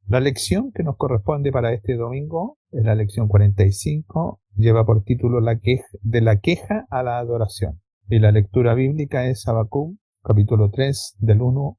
La lección que nos corresponde para este domingo es la lección 45, lleva por título de la queja a la adoración. Y la lectura bíblica es Habacuc, capítulo 3, del 1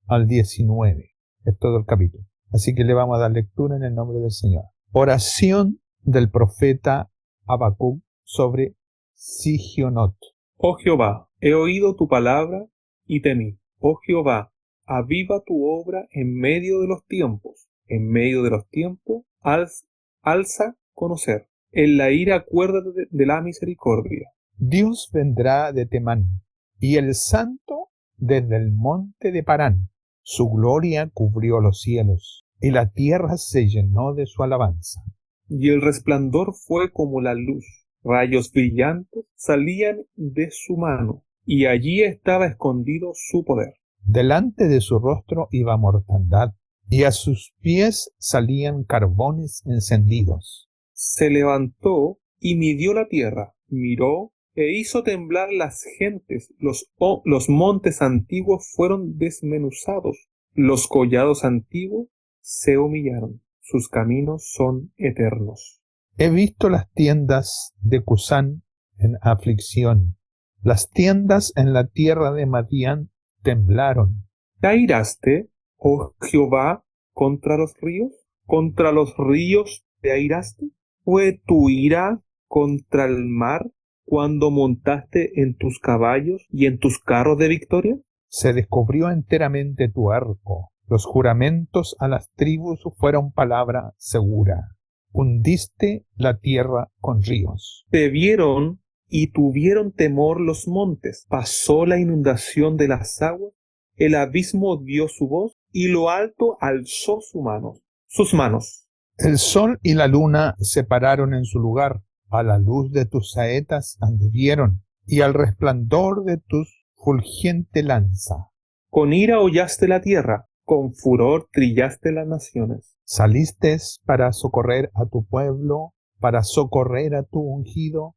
al 19. Es todo el capítulo. Así que le vamos a dar lectura en el nombre del Señor. Oración del profeta Habacuc sobre Sigionot. Oh Jehová, he oído tu palabra y temí. Oh Jehová, aviva tu obra en medio de los tiempos. En medio de los tiempos, alza conocer. En la ira acuérdate de la misericordia. Dios vendrá de Temán, y el Santo desde el monte de Parán. Su gloria cubrió los cielos, y la tierra se llenó de su alabanza. Y el resplandor fue como la luz. Rayos brillantes salían de su mano, y allí estaba escondido su poder. Delante de su rostro iba mortandad, y a sus pies salían carbones encendidos. Se levantó y midió la tierra, miró e hizo temblar las gentes. Los montes antiguos fueron desmenuzados, los collados antiguos se humillaron. Sus caminos son eternos. He visto las tiendas de Cusán en aflicción. Las tiendas en la tierra de Madián temblaron. ¿Te airaste, oh Jehová, contra los ríos? ¿Contra los ríos te airaste? ¿Fue tu ira contra el mar cuando montaste en tus caballos y en tus carros de victoria? Se descubrió enteramente tu arco. Los juramentos a las tribus fueron palabra segura. Hundiste la tierra con ríos. Te vieron y tuvieron temor los montes. Pasó la inundación de las aguas, el abismo dio su voz y lo alto alzó sus manos. El sol y la luna se pararon en su lugar. A la luz de tus saetas anduvieron, y al resplandor de tu fulgente lanza. Con ira hollaste la tierra, con furor trillaste las naciones. Saliste para socorrer a tu pueblo, para socorrer a tu ungido.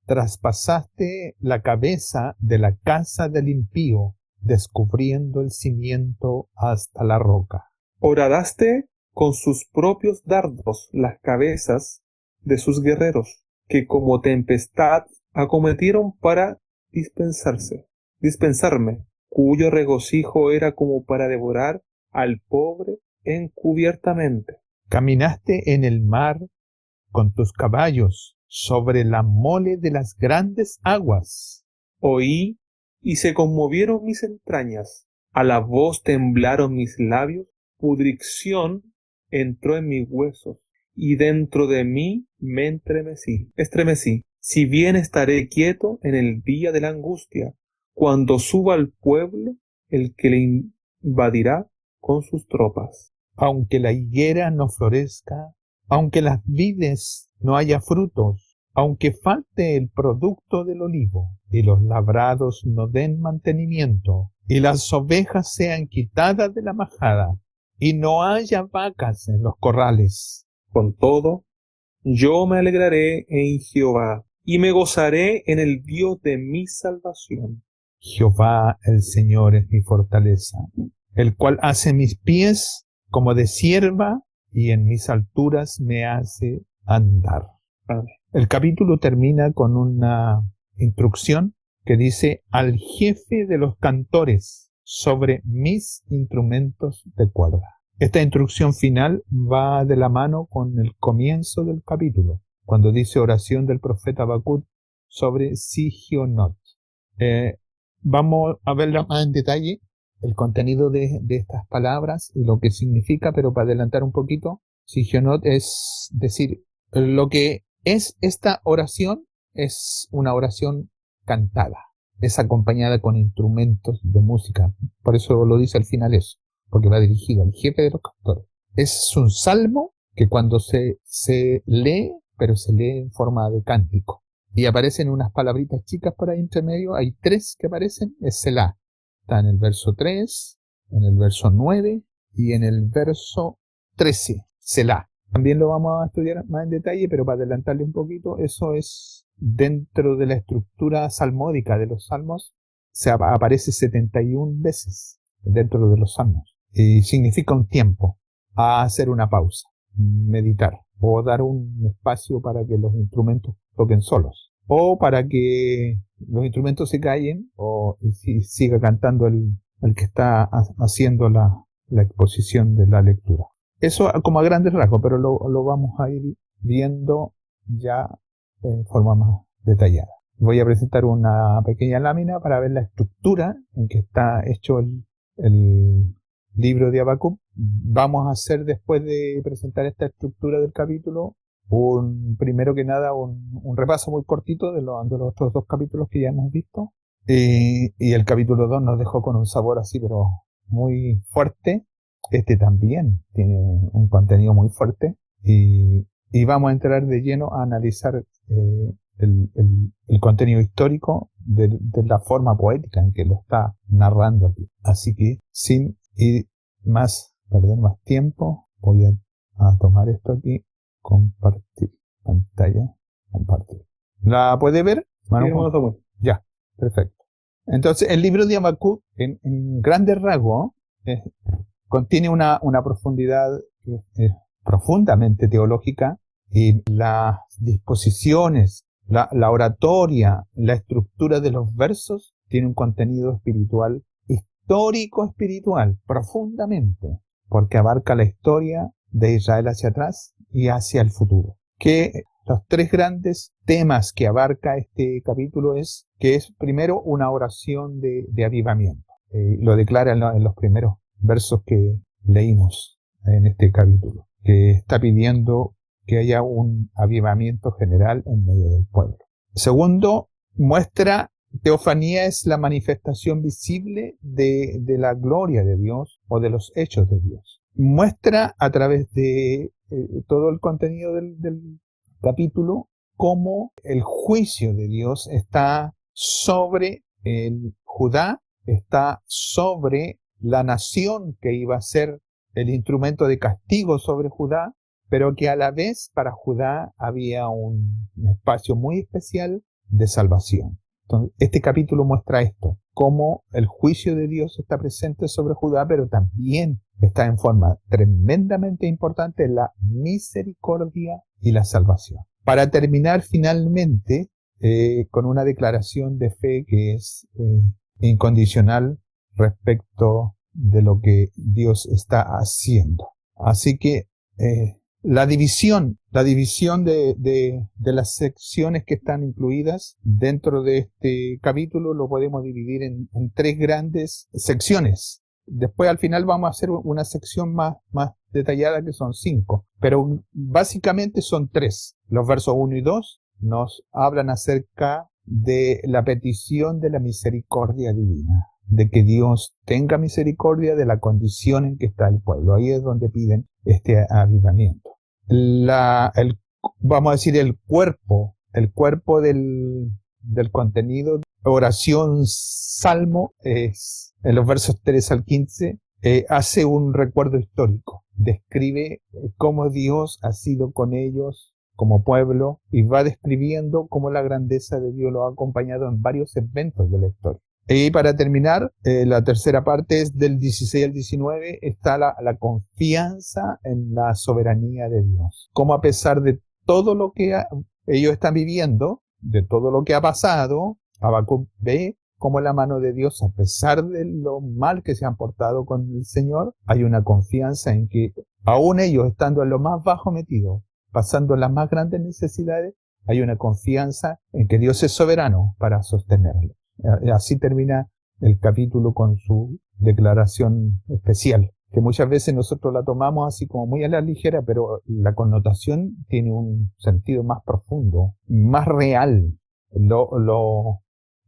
Traspasaste la cabeza de la casa del impío, descubriendo el cimiento hasta la roca. Horadaste con sus propios dardos las cabezas de sus guerreros, que como tempestad acometieron para dispensarme, cuyo regocijo era como para devorar al pobre encubiertamente. Caminaste en el mar con tus caballos sobre la mole de las grandes aguas. Oí y se conmovieron mis entrañas, a la voz temblaron mis labios, pudrición entró en mis huesos, y dentro de mí me estremecí. Si bien estaré quieto en el día de la angustia, cuando suba al pueblo el que le invadirá con sus tropas. Aunque la higuera no florezca, aunque las vides no haya frutos, aunque falte el producto del olivo, y los labrados no den mantenimiento, y las ovejas sean quitadas de la majada, y no haya vacas en los corrales. Con todo, yo me alegraré en Jehová, y me gozaré en el Dios de mi salvación. Jehová el Señor es mi fortaleza, el cual hace mis pies como de cierva, y en mis alturas me hace andar. Amén. El capítulo termina con una instrucción que dice: al jefe de los cantores sobre mis instrumentos de cuerda. Esta instrucción final va de la mano con el comienzo del capítulo, cuando dice oración del profeta Habacuc sobre Sigionot. Vamos a verla más en detalle, el contenido de estas palabras y lo que significa, pero para adelantar un poquito, Sigionot es decir, lo que es esta oración es una oración cantada, es acompañada con instrumentos de música, por eso lo dice al final eso, porque va dirigido al jefe de los cantores. Es un salmo que cuando se lee, pero se lee en forma de cántico, y aparecen unas palabritas chicas por ahí entre medio, hay 3 que aparecen, es Selah. Está en el verso 3, en el verso 9 y en el verso 13, Selah. También lo vamos a estudiar más en detalle, pero para adelantarle un poquito, eso es dentro de la estructura salmódica de los salmos, aparece 71 veces dentro de los salmos, y significa un tiempo. a hacer una pausa, meditar, o dar un espacio para que los instrumentos toquen solos, o para que los instrumentos se callen y siga cantando el que está haciendo la exposición de la lectura. Eso como a grandes rasgos, pero lo vamos a ir viendo ya en forma más detallada. Voy a presentar una pequeña lámina para ver la estructura en que está hecho el libro de Habacuc. Vamos a hacer, después de presentar esta estructura del capítulo, primero que nada un repaso muy cortito de los otros dos capítulos que ya hemos visto. Y el capítulo 2 nos dejó con un sabor así, pero muy fuerte. Este también tiene un contenido muy fuerte. Y vamos a entrar de lleno a analizar el contenido histórico de la forma poética en que lo está narrando aquí. Así que, sin perder más tiempo, voy a tomar esto aquí, compartir pantalla, compartir. ¿La puede ver? Bueno, ya, perfecto. Entonces, el libro de Habacuc, en grandes rasgos, contiene una profundidad profundamente teológica, y las disposiciones, la oratoria, la estructura de los versos tiene un contenido espiritual, histórico espiritual, profundamente, porque abarca la historia de Israel hacia atrás y hacia el futuro. Que los tres grandes temas que abarca este capítulo es primero una oración de avivamiento. Lo declara en los primeros versos que leímos en este capítulo, que está pidiendo que haya un avivamiento general en medio del pueblo. Segundo, teofanía es la manifestación visible de la gloria de Dios o de los hechos de Dios. Muestra a través de todo el contenido del capítulo cómo el juicio de Dios está sobre el Judá, está sobre la nación que iba a ser el instrumento de castigo sobre Judá, pero que a la vez para Judá había un espacio muy especial de salvación. Entonces, este capítulo muestra esto, cómo el juicio de Dios está presente sobre Judá, pero también está en forma tremendamente importante la misericordia y la salvación. Para terminar finalmente con una declaración de fe que es incondicional respecto de lo que Dios está haciendo. Así que la división de las secciones que están incluidas dentro de este capítulo lo podemos dividir en tres grandes secciones. Después al final vamos a hacer una sección más detallada que son 5, pero básicamente son 3. Los versos 1 y 2 nos hablan acerca de la petición de la misericordia divina, de que Dios tenga misericordia de la condición en que está el pueblo. Ahí es donde piden este avivamiento. Vamos a decir el cuerpo del contenido, oración, salmo, es en los versos 3 al 15, hace un recuerdo histórico, describe cómo Dios ha sido con ellos como pueblo y va describiendo cómo la grandeza de Dios lo ha acompañado en varios eventos de la historia. Y para terminar, la tercera parte es del 16 al 19, está la confianza en la soberanía de Dios. Cómo a pesar de todo lo que ellos están viviendo, de todo lo que ha pasado, Habacuc ve cómo la mano de Dios, a pesar de lo mal que se han portado con el Señor, hay una confianza en que, aún ellos estando en lo más bajo metido, pasando las más grandes necesidades, hay una confianza en que Dios es soberano para sostenerlo. Así termina el capítulo con su declaración especial, que muchas veces nosotros la tomamos así como muy a la ligera, pero la connotación tiene un sentido más profundo, más real. Lo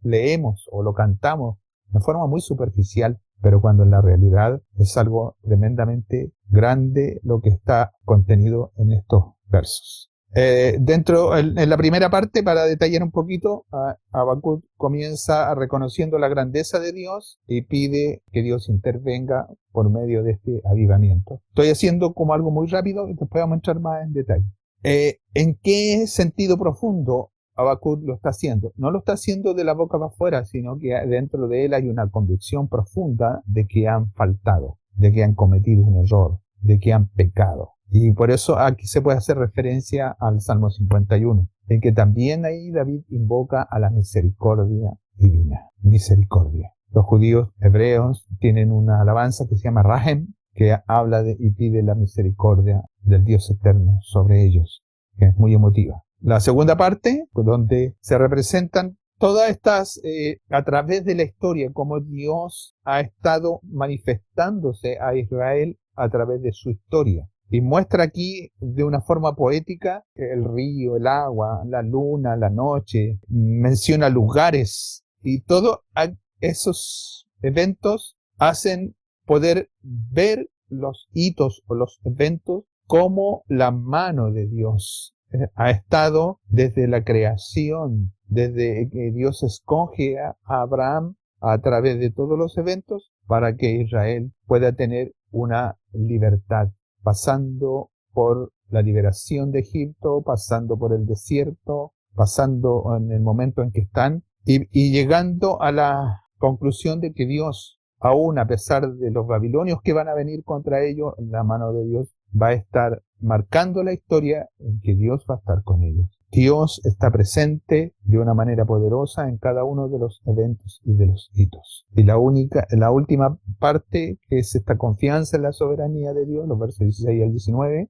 leemos o lo cantamos de forma muy superficial, pero cuando en la realidad es algo tremendamente grande lo que está contenido en estos versos. En la primera parte, para detallar un poquito, Habacuc comienza reconociendo la grandeza de Dios y pide que Dios intervenga por medio de este avivamiento. Estoy haciendo como algo muy rápido y después vamos a entrar más en detalle. ¿En qué sentido profundo Habacuc lo está haciendo? No lo está haciendo de la boca para afuera, sino que dentro de él hay una convicción profunda de que han faltado, de que han cometido un error, de que han pecado. Y por eso aquí se puede hacer referencia al Salmo 51, en que también ahí David invoca a la misericordia divina. Misericordia. Los judíos hebreos tienen una alabanza que se llama Rahem, que habla y pide la misericordia del Dios eterno sobre ellos, que es muy emotiva. La segunda parte, donde se representan todas estas, a través de la historia, cómo Dios ha estado manifestándose a Israel a través de su historia. Y muestra aquí de una forma poética el río, el agua, la luna, la noche, menciona lugares, y todos esos eventos hacen poder ver los hitos o los eventos como la mano de Dios ha estado desde la creación, desde que Dios escoge a Abraham a través de todos los eventos para que Israel pueda tener una libertad, pasando por la liberación de Egipto, pasando por el desierto, pasando en el momento en que están y llegando a la conclusión de que Dios, aún a pesar de los babilonios que van a venir contra ellos, la mano de Dios va a estar marcando la historia en que Dios va a estar con ellos. Dios está presente de una manera poderosa en cada uno de los eventos y de los hitos. Y la última parte, que es esta confianza en la soberanía de Dios, los versos 16 al 19,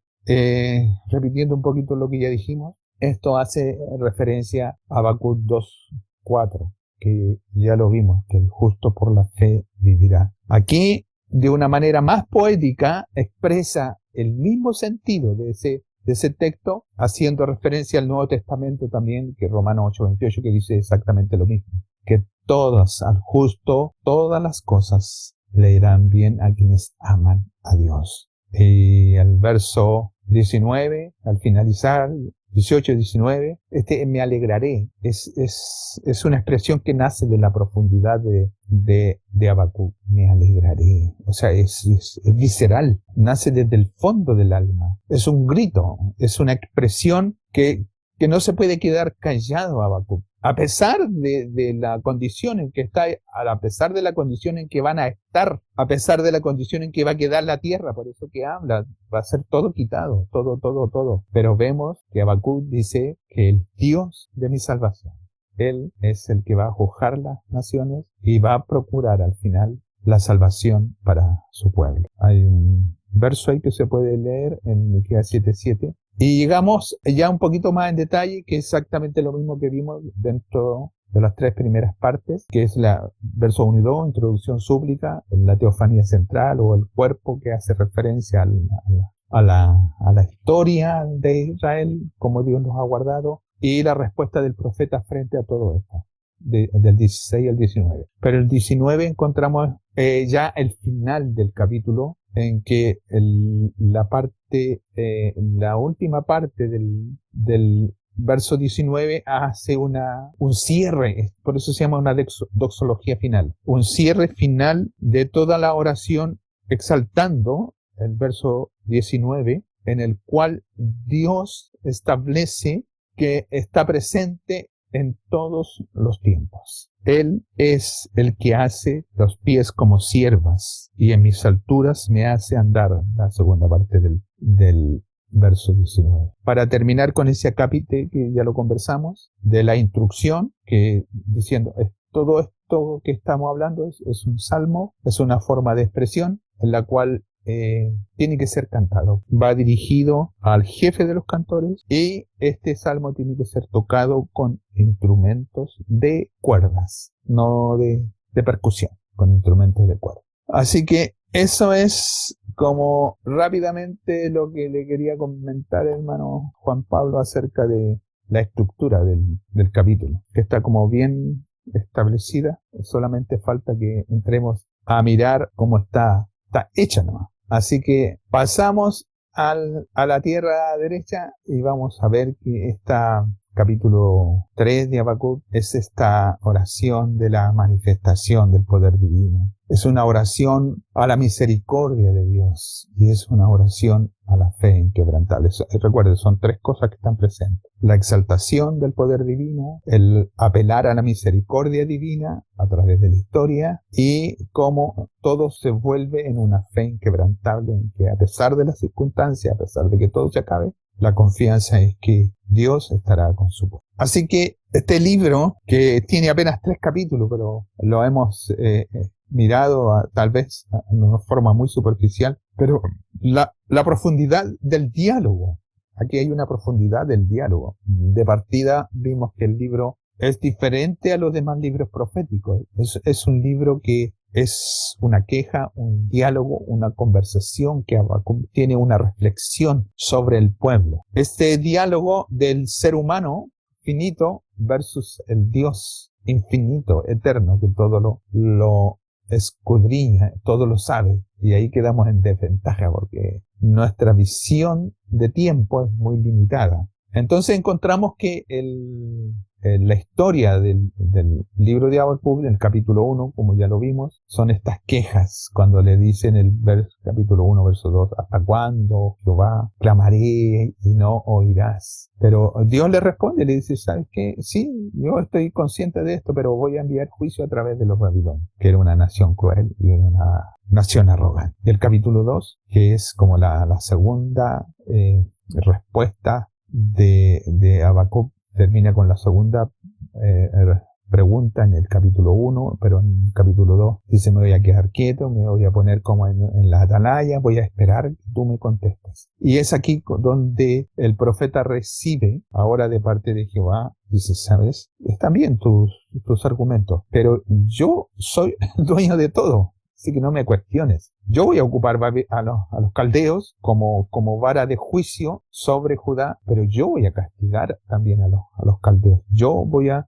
repitiendo un poquito lo que ya dijimos, esto hace referencia a Habacuc 2:4, que ya lo vimos, que el justo por la fe vivirá. Aquí, de una manera más poética, expresa el mismo sentido de ese texto, haciendo referencia al Nuevo Testamento también, que Romanos 8:28, que dice exactamente lo mismo, que todas, al justo, todas las cosas le irán bien a quienes aman a Dios. Y el verso 19, al finalizar, 18 y 19, me alegraré, es una expresión que nace de la profundidad de Habacuc. Me alegraré, o sea, es visceral, nace desde el fondo del alma, es un grito, es una expresión que no se puede quedar callado Habacuc. A pesar de la condición en que está, a pesar de la condición en que van a estar, a pesar de la condición en que va a quedar la tierra, por eso que habla, va a ser todo quitado, todo. Pero vemos que Habacuc dice que el Dios de mi salvación, Él es el que va a juzgar las naciones y va a procurar al final la salvación para su pueblo. Hay un verso ahí que se puede leer en Miqueas 7:7. Y llegamos ya un poquito más en detalle, que es exactamente lo mismo que vimos dentro de las tres primeras partes, que es la verso 1 y 2, introducción súplica, la teofanía central o el cuerpo, que hace referencia a la historia de Israel, como Dios nos ha guardado, y la respuesta del profeta frente a todo esto, del 16 al 19. Pero el 19 encontramos ya el final del capítulo, en que la última parte del verso 19 hace un cierre, por eso se llama una doxología final, un cierre final de toda la oración, exaltando el verso 19, en el cual Dios establece que está presente en todos los tiempos. Él es el que hace los pies como siervas y en mis alturas me hace andar, la segunda parte del verso 19. Para terminar con ese acápite que ya lo conversamos, de la instrucción, que diciendo, todo esto que estamos hablando es un salmo, es una forma de expresión en la cual tiene que ser cantado. Va dirigido al jefe de los cantores y este salmo tiene que ser tocado con instrumentos de cuerdas, no de percusión, con instrumentos de cuerda. Así que eso es como rápidamente lo que le quería comentar, hermano Juan Pablo, acerca de la estructura del capítulo, que está como bien establecida. Solamente falta que entremos a mirar cómo está hecha nomás. Así que pasamos a la tierra derecha y vamos a ver que capítulo 3 de Habacuc es esta oración de la manifestación del poder divino. Es una oración a la misericordia de Dios y es una oración a la fe inquebrantable. Recuerden, son tres cosas que están presentes. La exaltación del poder divino, el apelar a la misericordia divina, a a través de la historia y cómo todo se vuelve en una fe inquebrantable, en que a pesar de las circunstancias, a pesar de que todo se acabe, la confianza es que Dios estará con su pueblo. Así que este libro, que tiene apenas 3 capítulos, pero lo hemos mirado tal vez de una forma muy superficial, pero la profundidad del diálogo, aquí hay una profundidad del diálogo. De partida vimos que el libro es diferente a los demás libros proféticos. Es un libro que es una queja, un diálogo, una conversación que tiene una reflexión sobre el pueblo. Este diálogo del ser humano finito versus el Dios infinito, eterno, que todo lo escudriña, todo lo sabe. Y ahí quedamos en desventaja porque nuestra visión de tiempo es muy limitada. Entonces encontramos que la historia del libro de Habacuc, en el capítulo 1, como ya lo vimos, son estas quejas, cuando le dicen el capítulo 1, verso 2, ¿hasta cuándo, Jehová, clamaré y no oirás? Pero Dios le responde, le dice, ¿sabes qué? Sí, yo estoy consciente de esto, pero voy a enviar juicio a través de los babilonios, que era una nación cruel y una nación arrogante. Y el capítulo 2, que es como la segunda respuesta de Habacuc, termina con la segunda pregunta en el capítulo 1, pero en el capítulo 2 dice, me voy a quedar quieto, me voy a poner como en la atalaya, voy a esperar que tú me contestes. Y es aquí donde el profeta recibe, ahora de parte de Jehová, dice, sabes, están bien tus argumentos, pero yo soy dueño de todo. Así que no me cuestiones. Yo voy a ocupar a los caldeos como vara de juicio sobre Judá, pero yo voy a castigar también a los caldeos. Yo voy a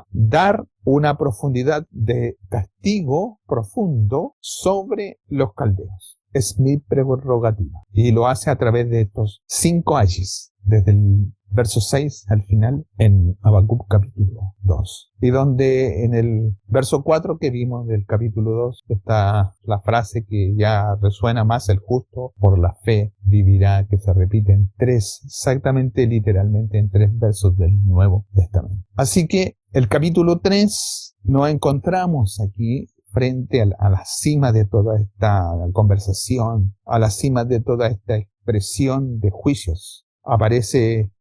dar una profundidad de castigo profundo sobre los caldeos. Es mi prerrogativa. Y lo hace a través de estos 5 ayes, desde el verso 6 al final, en Habacuc capítulo 2. Y donde en el verso 4 que vimos del capítulo 2 está la frase que ya resuena más, el justo por la fe vivirá, que se repite en 3, exactamente literalmente en 3 versos del Nuevo Testamento. Así que el capítulo 3 nos encontramos aquí frente a la cima de toda esta conversación, a la cima de toda esta expresión de juicios. Aparece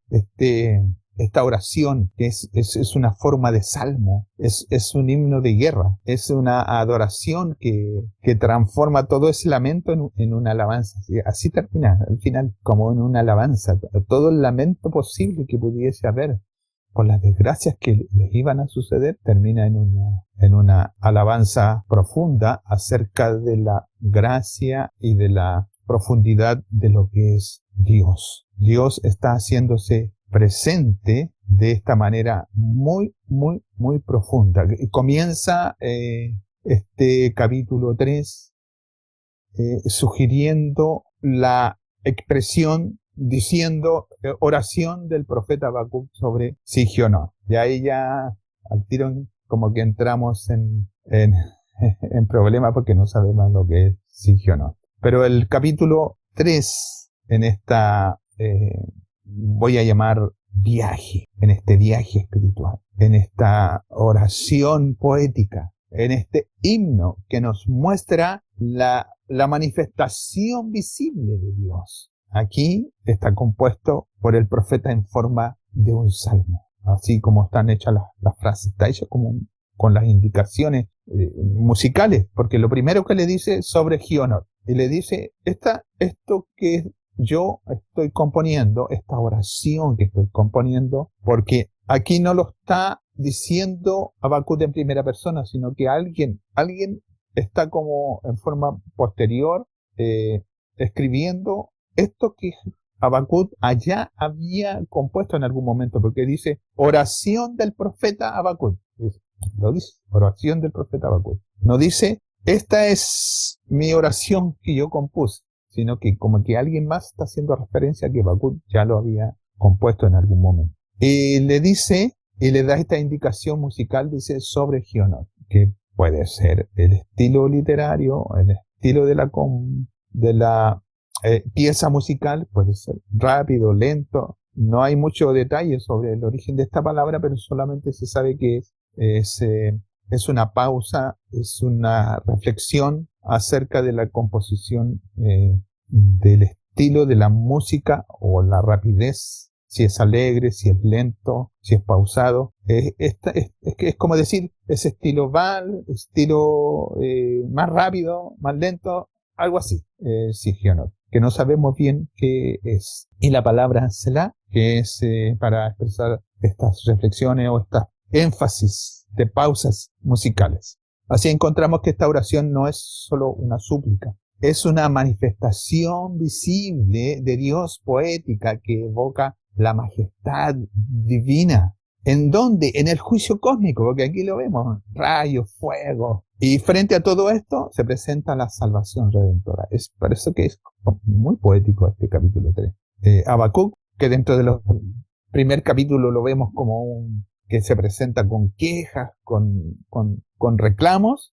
esta oración que es una forma de salmo, es un himno de guerra, es una adoración que transforma todo ese lamento en una alabanza. Así termina al final, como en una alabanza, todo el lamento posible que pudiese haber por las desgracias que les iban a suceder, termina en una alabanza profunda acerca de la gracia y de la profundidad de lo que es Dios. Dios está haciéndose presente de esta manera muy, muy, muy profunda. Comienza este capítulo 3 sugiriendo la expresión, diciendo oración del profeta Habacuc sobre Sigionot. Y ahí ya al tiro como que entramos en problemas porque no sabemos lo que es Sigionot. Pero el capítulo 3 en esta voy a llamar viaje, en este viaje espiritual, en esta oración poética, en este himno que nos muestra la manifestación visible de Dios. Aquí está compuesto por el profeta en forma de un salmo, así como están hechas las frases, está hecho como con las indicaciones musicales, porque lo primero que le dice sobre Gionot, y le dice, esto que yo estoy componiendo, esta oración que estoy componiendo, porque aquí no lo está diciendo Habacuc en primera persona, sino que alguien está como en forma posterior escribiendo esto que Habacuc allá había compuesto en algún momento, porque dice oración del profeta Habacuc. Lo dice, oración del profeta Habacuc. No dice, esta es mi oración que yo compuse, sino que como que alguien más está haciendo referencia a que Habacuc ya lo había compuesto en algún momento. Y le dice, y le da esta indicación musical, dice, sobre Gionot, que puede ser el estilo literario, el estilo de la pieza musical, puede ser rápido, lento. No hay mucho detalle sobre el origen de esta palabra, pero solamente se sabe que es es una pausa, es una reflexión acerca de la composición del estilo de la música o la rapidez, si es alegre, si es lento, si es pausado. Es como decir, ese estilo Val, estilo más rápido, más lento, algo así, Sigionot, que no sabemos bien qué es. Y la palabra Selah, que es para expresar estas reflexiones o estas énfasis de pausas musicales. Así encontramos que esta oración no es solo una súplica, es una manifestación visible de Dios poética que evoca la majestad divina. ¿En dónde? En el juicio cósmico, porque aquí lo vemos, rayos, fuego. Y frente a todo esto se presenta la salvación redentora. Es por eso que es muy poético este capítulo 3. Habacuc, que dentro del primer capítulo lo vemos como que se presenta con quejas, con reclamos,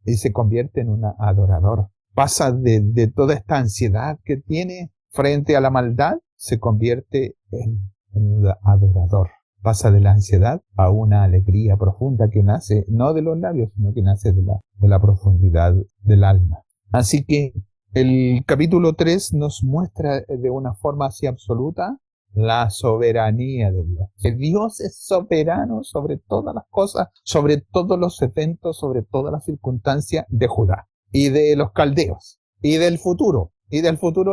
y se convierte en un adorador. Pasa de toda esta ansiedad que tiene frente a la maldad, se convierte en un adorador. Pasa de la ansiedad a una alegría profunda que nace no de los labios, sino que nace de la profundidad del alma. Así que el capítulo 3 nos muestra de una forma así absoluta la soberanía de Dios. Que Dios es soberano sobre todas las cosas, sobre todos los eventos, sobre todas las circunstancias de Judá y de los caldeos y del futuro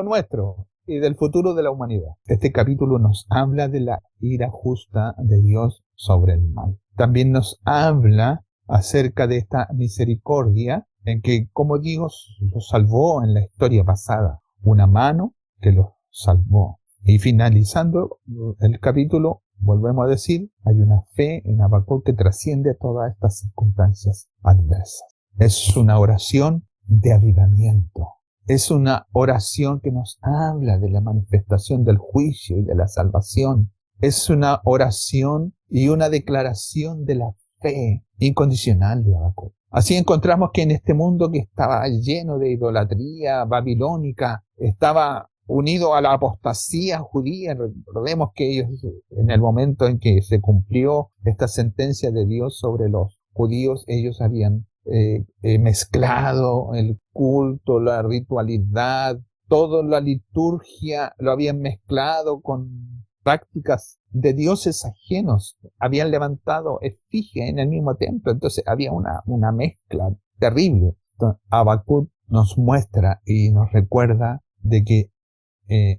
nuestro y del futuro de la humanidad. Este capítulo nos habla de la ira justa de Dios sobre el mal. También nos habla acerca de esta misericordia en que como Dios los salvó en la historia pasada, una mano que los salvó. Y finalizando el capítulo, volvemos a decir, hay una fe en Habacuc que trasciende todas estas circunstancias adversas. Es una oración de avivamiento. Es una oración que nos habla de la manifestación del juicio y de la salvación. Es una oración y una declaración de la fe incondicional de Habacuc. Así encontramos que en este mundo que estaba lleno de idolatría babilónica, estaba unido a la apostasía judía. Recordemos que ellos, en el momento en que se cumplió esta sentencia de Dios sobre los judíos, ellos habían mezclado el culto, la ritualidad, toda la liturgia, lo habían mezclado con prácticas de dioses ajenos, habían levantado efigie en el mismo templo, entonces había una mezcla terrible. Entonces, Habacuc nos muestra y nos recuerda de que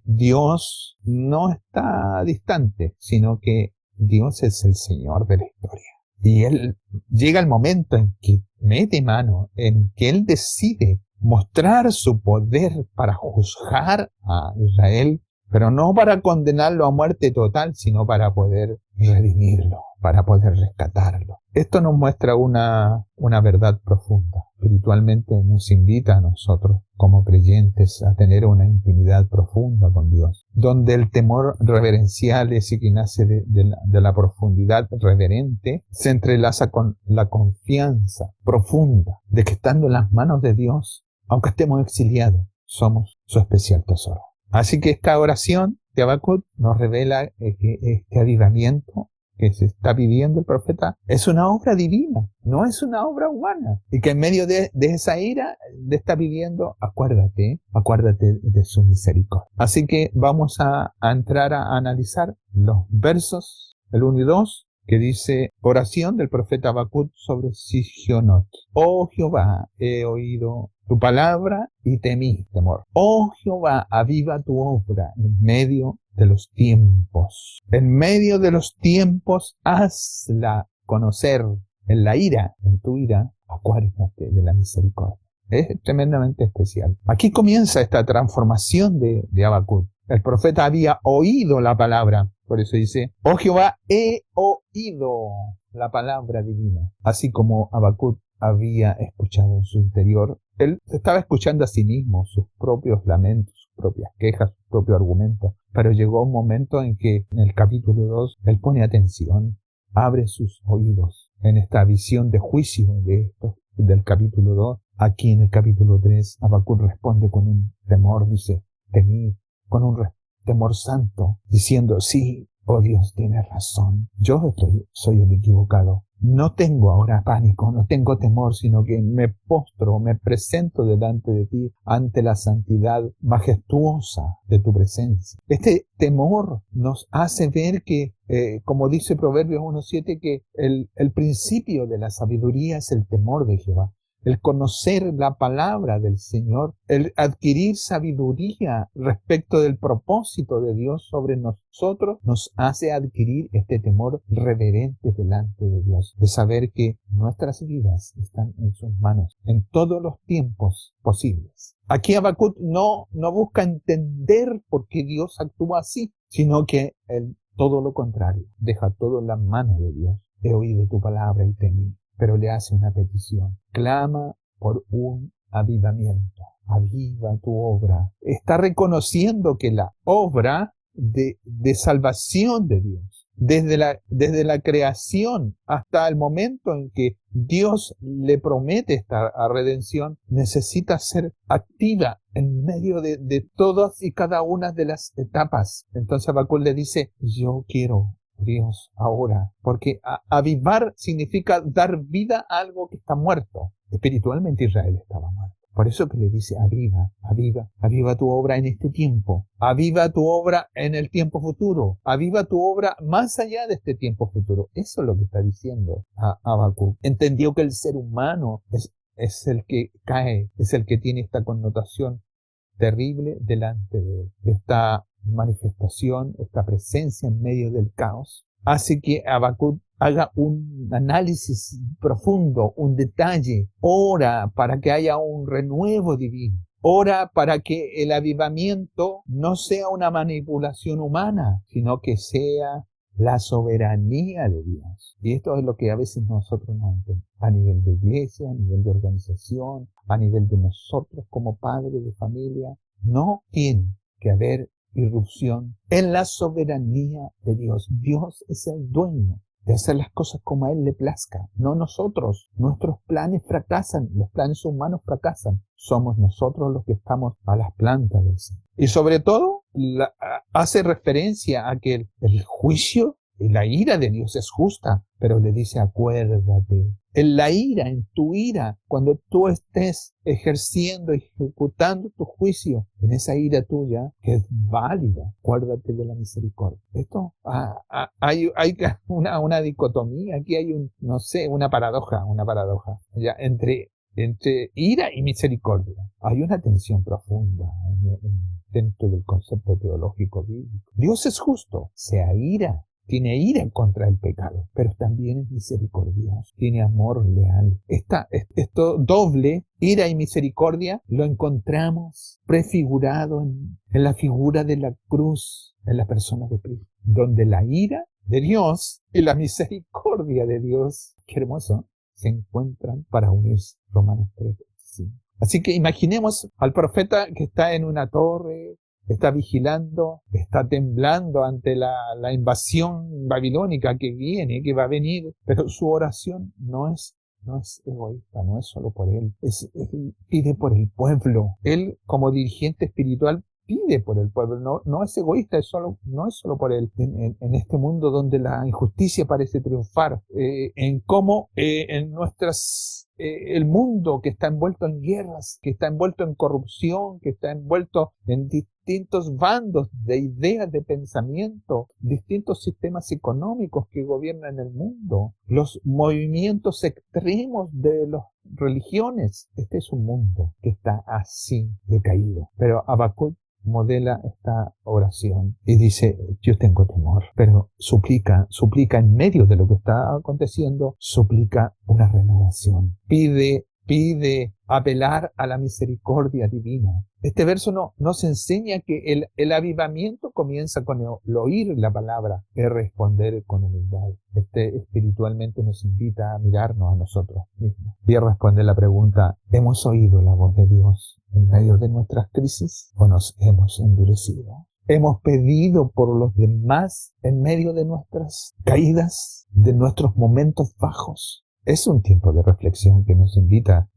Dios no está distante, sino que Dios es el Señor de la historia. Y Él llega el momento en que mete mano, en que Él decide mostrar su poder para juzgar a Israel, pero no para condenarlo a muerte total, sino para poder redimirlo, para poder rescatarlo. Esto nos muestra una verdad profunda. Espiritualmente nos invita a nosotros, como creyentes, a tener una intimidad profunda con Dios, donde el temor reverencial, ese que nace de la profundidad reverente, se entrelaza con la confianza profunda de que estando en las manos de Dios, aunque estemos exiliados, somos su especial tesoro. Así que esta oración de Habacuc nos revela que este avivamiento que se está pidiendo el profeta es una obra divina, no es una obra humana. Y que en medio de esa ira le está pidiendo, acuérdate de su misericordia. Así que vamos a entrar a analizar los versos, el 1 y 2, que dice, oración del profeta Habacuc sobre Sigionot. Oh Jehová, he oído tu palabra y temí temor. Oh Jehová, aviva tu obra en medio de los tiempos. En medio de los tiempos, hazla conocer. En la ira, en tu ira, acuérdate de la misericordia. Es tremendamente especial. Aquí comienza esta transformación de Habacuc. El profeta había oído la palabra. Por eso dice, oh Jehová, he oído la palabra divina. Así como Habacuc había escuchado en su interior, él estaba escuchando a sí mismo sus propios lamentos, sus propias quejas, sus propios argumentos. Pero llegó un momento en que en el capítulo 2 él pone atención, abre sus oídos en esta visión de juicio de esto, del capítulo 2. Aquí en el capítulo 3 Habacuc responde con un temor, dice, temí, con un temor santo, diciendo, sí, oh Dios, tienes razón, yo soy el equivocado, no tengo ahora pánico, no tengo temor, sino que me postro, me presento delante de ti ante la santidad majestuosa de tu presencia. Este temor nos hace ver que, como dice Proverbios 1:7, que el principio de la sabiduría es el temor de Jehová. El conocer la palabra del Señor, el adquirir sabiduría respecto del propósito de Dios sobre nosotros, nos hace adquirir este temor reverente delante de Dios, de saber que nuestras vidas están en sus manos en todos los tiempos posibles. Aquí Habacuc no busca entender por qué Dios actúa así, sino que él, todo lo contrario, deja todo en las manos de Dios. He oído tu palabra y temí. Pero le hace una petición. Clama por un avivamiento. Aviva tu obra. Está reconociendo que la obra de salvación de Dios, desde la creación hasta el momento en que Dios le promete esta redención, necesita ser activa en medio de todas y cada una de las etapas. Entonces Habacuc le dice, yo quiero Dios ahora, porque avivar significa dar vida a algo que está muerto. Espiritualmente Israel estaba muerto. Por eso que le dice, aviva tu obra en este tiempo, aviva tu obra en el tiempo futuro, aviva tu obra más allá de este tiempo futuro. Eso es lo que está diciendo Habacuc. Entendió que el ser humano es el que cae, es el que tiene esta connotación terrible delante de él. Esta manifestación, esta presencia en medio del caos, hace que Habacuc haga un análisis profundo, un detalle, ora para que haya un renuevo divino, ora para que el avivamiento no sea una manipulación humana, sino que sea la soberanía de Dios. Y esto es lo que a veces nosotros no entendemos, a nivel de iglesia, a nivel de organización, a nivel de nosotros como padres de familia. No tiene que haber irrupción en la soberanía de Dios. Dios es el dueño de hacer las cosas como a Él le plazca, no nosotros. Nuestros planes fracasan, los planes humanos fracasan. Somos nosotros los que estamos a las plantas del Señor. Y sobre todo, hace referencia a que el juicio y la ira de Dios es justa, pero le dice, acuérdate. En la ira, en tu ira, cuando tú estés ejerciendo, ejecutando tu juicio, en esa ira tuya, que es válida, acuérdate de la misericordia. Esto, hay una dicotomía, aquí hay una paradoja, ya, entre ira y misericordia. Hay una tensión profunda dentro del concepto teológico bíblico. Dios es justo, tiene ira contra el pecado, pero también es misericordioso, tiene amor leal. Esto doble, ira y misericordia, lo encontramos prefigurado en la figura de la cruz, en la persona de Cristo, donde la ira de Dios y la misericordia de Dios, qué hermoso, se encuentran para unirse. Romanos 3:5. Así que imaginemos al profeta que está en una torre, está vigilando, está temblando ante la invasión babilónica que va a venir, pero su oración no es egoísta, no es solo por él, pide por el pueblo. Él, como dirigente espiritual, pide por el pueblo, no es egoísta, no es solo por él. En este mundo donde la injusticia parece triunfar, en cómo el mundo que está envuelto en guerras, que está envuelto en corrupción, que está envuelto en distintos bandos de ideas, de pensamiento, distintos sistemas económicos que gobiernan el mundo, los movimientos extremos de las religiones. Este es un mundo que está así decaído. Pero Habacuc modela esta oración y dice, yo tengo temor, pero suplica en medio de lo que está aconteciendo, suplica una renovación, pide apelar a la misericordia divina. Este verso nos enseña que el avivamiento comienza con el oír la palabra y responder con humildad. Espiritualmente nos invita a mirarnos a nosotros mismos y a responder la pregunta, ¿hemos oído la voz de Dios en medio de nuestras crisis o nos hemos endurecido? ¿Hemos pedido por los demás en medio de nuestras caídas, de nuestros momentos bajos? Es un tiempo de reflexión que nos invita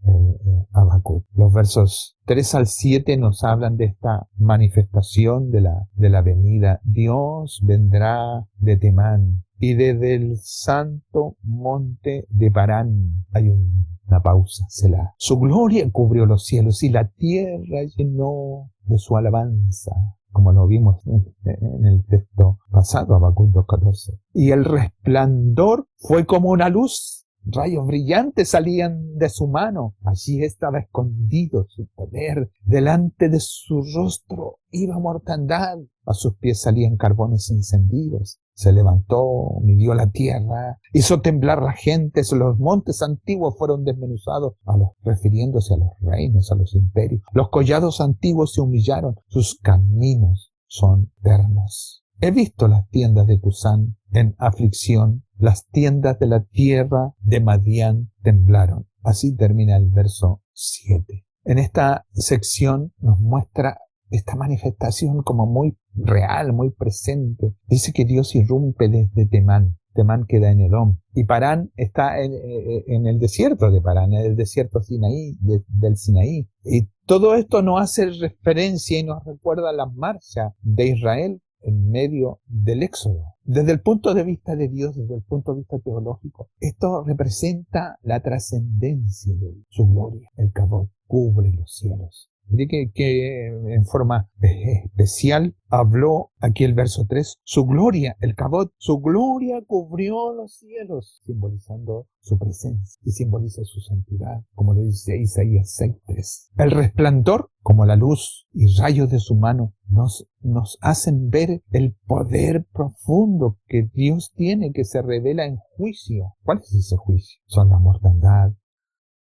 Habacuc. Los versos 3 al 7 nos hablan de esta manifestación de la venida. Dios vendrá de Temán y desde el santo monte de Parán. Hay una pausa, Selah. Su gloria cubrió los cielos y la tierra llenó de su alabanza, como lo vimos en el texto pasado, Habacuc 2:14. Y el resplandor fue como una luz. Rayos brillantes salían de su mano. Allí estaba escondido su poder. Delante de su rostro iba mortandad. A sus pies salían carbones encendidos. Se levantó, midió la tierra, hizo temblar las gentes. Los montes antiguos fueron desmenuzados, refiriéndose a los reinos, a los imperios. Los collados antiguos se humillaron. Sus caminos son eternos. He visto las tiendas de Cusán en aflicción. Las tiendas de la tierra de Madián temblaron. Así termina el verso 7. En esta sección nos muestra esta manifestación como muy real, muy presente. Dice que Dios irrumpe desde Temán. Temán queda en Edom. Y Parán está en el desierto de Parán, en el desierto Sinaí, del Sinaí. Y todo esto nos hace referencia y nos recuerda la marcha de Israel en medio del Éxodo. Desde el punto de vista de Dios, desde el punto de vista teológico, esto representa la trascendencia de su gloria. El Kabod cubre los cielos. Mire que en forma especial habló aquí el verso 3, su gloria, el Kabod, su gloria cubrió los cielos, simbolizando su presencia y simboliza su santidad, como lo dice Isaías 6:3. El resplandor, como la luz y rayos de su mano, nos hacen ver el poder profundo que Dios tiene, que se revela en juicio. ¿Cuál es ese juicio? Son la mortandad,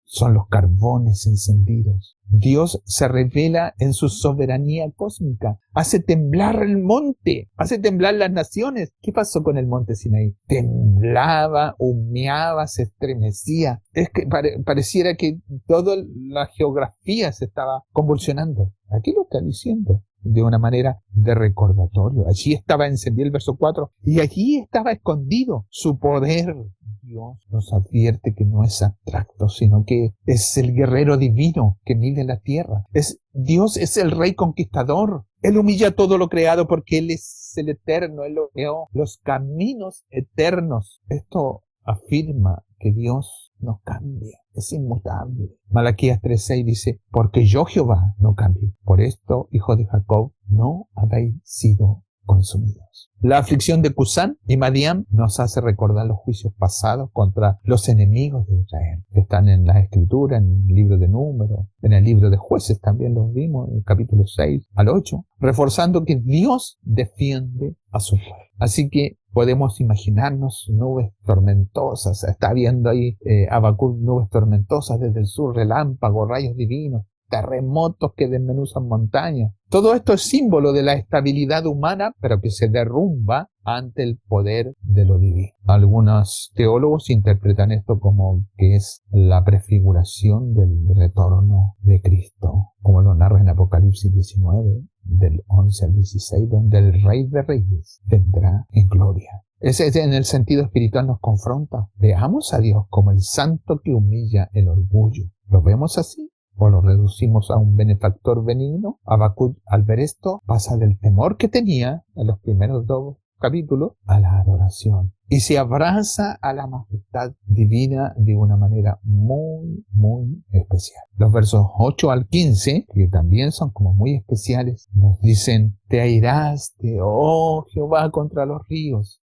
son los carbones encendidos. Dios se revela en su soberanía cósmica. Hace temblar el monte, hace temblar las naciones. ¿Qué pasó con el monte Sinaí? Temblaba, humeaba, se estremecía. Es que pareciera que toda la geografía se estaba convulsionando. Aquí lo está diciendo de una manera de recordatorio. Allí estaba encendido el verso 4 y allí estaba escondido su poder. Dios nos advierte que no es abstracto, sino que es el guerrero divino que mide la tierra. Dios es el rey conquistador. Él humilla todo lo creado porque Él es el eterno. Él lo creó, los caminos eternos. Esto afirma que Dios no cambia, es inmutable. Malaquías 3:6 dice, porque yo Jehová no cambio. Por esto, hijos de Jacob, no habéis sido consumidos. La aflicción de Cusán y Madián nos hace recordar los juicios pasados contra los enemigos de Israel, que están en la Escritura, en el libro de Números, en el libro de Jueces también los vimos, en el capítulo 6 al 8, reforzando que Dios defiende a su pueblo. Así que podemos imaginarnos nubes tormentosas, está viendo ahí Habacuc nubes tormentosas desde el sur, relámpagos, rayos divinos, terremotos que desmenuzan montañas. Todo esto es símbolo de la estabilidad humana, pero que se derrumba ante el poder de lo divino. Algunos teólogos interpretan esto como que es la prefiguración del retorno de Cristo, como lo narra en Apocalipsis 19, del 11 al 16, donde el Rey de Reyes vendrá en gloria. Ese en el sentido espiritual nos confronta. Veamos a Dios como el santo que humilla el orgullo. ¿Lo vemos así? ¿O lo reducimos a un benefactor benigno? Habacuc, al ver esto, pasa del temor que tenía en los primeros 2 capítulos a la adoración. Y se abraza a la majestad divina de una manera muy, muy especial. Los versos 8 al 15, que también son como muy especiales, nos dicen, te airaste, oh Jehová, contra los ríos